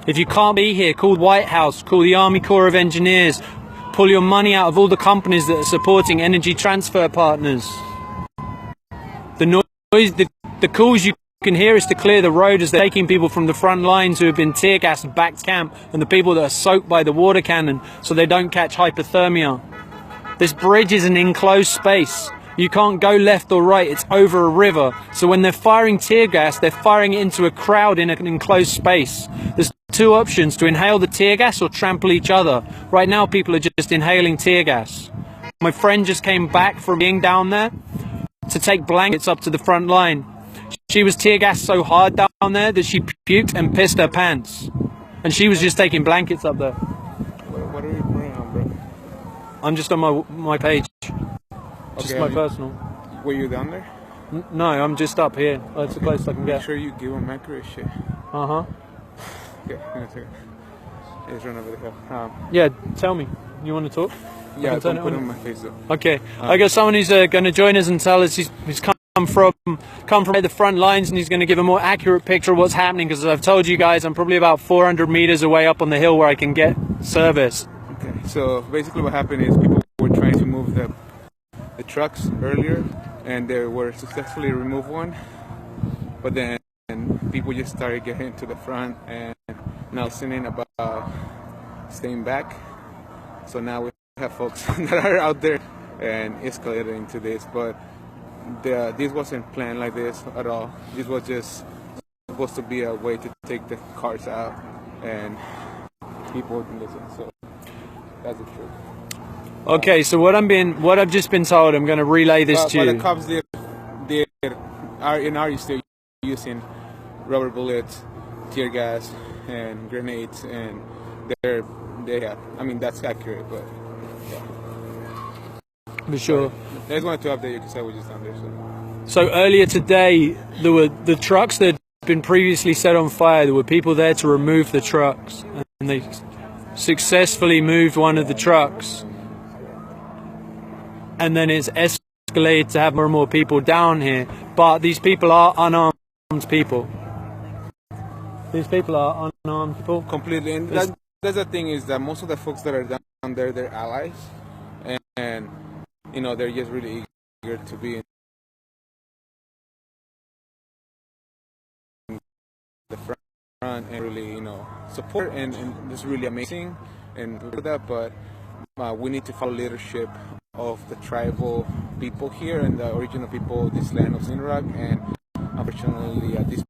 If you can't be here, call the White House, call the Army Corps of Engineers. Pull your money out of all the companies that are supporting energy transfer partners. The noise, the calls you can hear is to clear the road as they're taking people from the front lines who have been tear gassed back to camp, and the people that are soaked by the water cannon so they don't catch hypothermia. This bridge is an enclosed space. You can't go left or right, it's over a river. So when they're firing tear gas, they're firing it into a crowd in an enclosed space. There's 2 options: to inhale the tear gas or trample each other. Right now people are just inhaling tear gas. My friend just came back from being down there to take blankets up to the front line. She was tear gassed so hard down there that she puked and pissed her pants. And she was just taking blankets up there. What are you putting on, bro? I'm just on my page. Just Okay, my personal. Were you down there? No, I'm just up here. That's the place I can Make get. sure you give them accurate shit. Uh-huh. Okay, I'm gonna take it. It's run over the hill. Yeah, tell me. You want to talk? Yeah, can turn don't it put it on. on my face though. Okay. I got someone who's going to join us and tell us he's come from the front lines, and he's going to give a more accurate picture of what's happening, because as I've told you guys, I'm probably about 400 meters away up on the hill where I can get service. Okay, so basically what happened is people were trying to move the trucks earlier, and they were successfully removed one, but then people just started getting to the front and now singing about staying back. So now we have folks that are out there and escalated into this, but this wasn't planned like this at all. This was just supposed to be a way to take the cars out, and people didn't listen. So that's the truth. Okay, so what I've just been told, I'm going to relay this to But you. the cops are still using rubber bullets, tear gas, and grenades, and I mean that's accurate, but yeah. For sure. I just wanted to update you because I was just down there. So earlier today, there were the trucks that had been previously set on fire. There were people there to remove the trucks, and they successfully moved one of the trucks. And then it's escalated to have more and more people down here. But these people are unarmed people. These people are unarmed people. Completely, and that's the thing, is that most of the folks that are down there, they're allies, and you know, they're just really eager to be in the front and really, you know, support, and it's really amazing and that. But we need to follow leadership of the tribal people here and the original people of this land of Sinrock, and unfortunately at this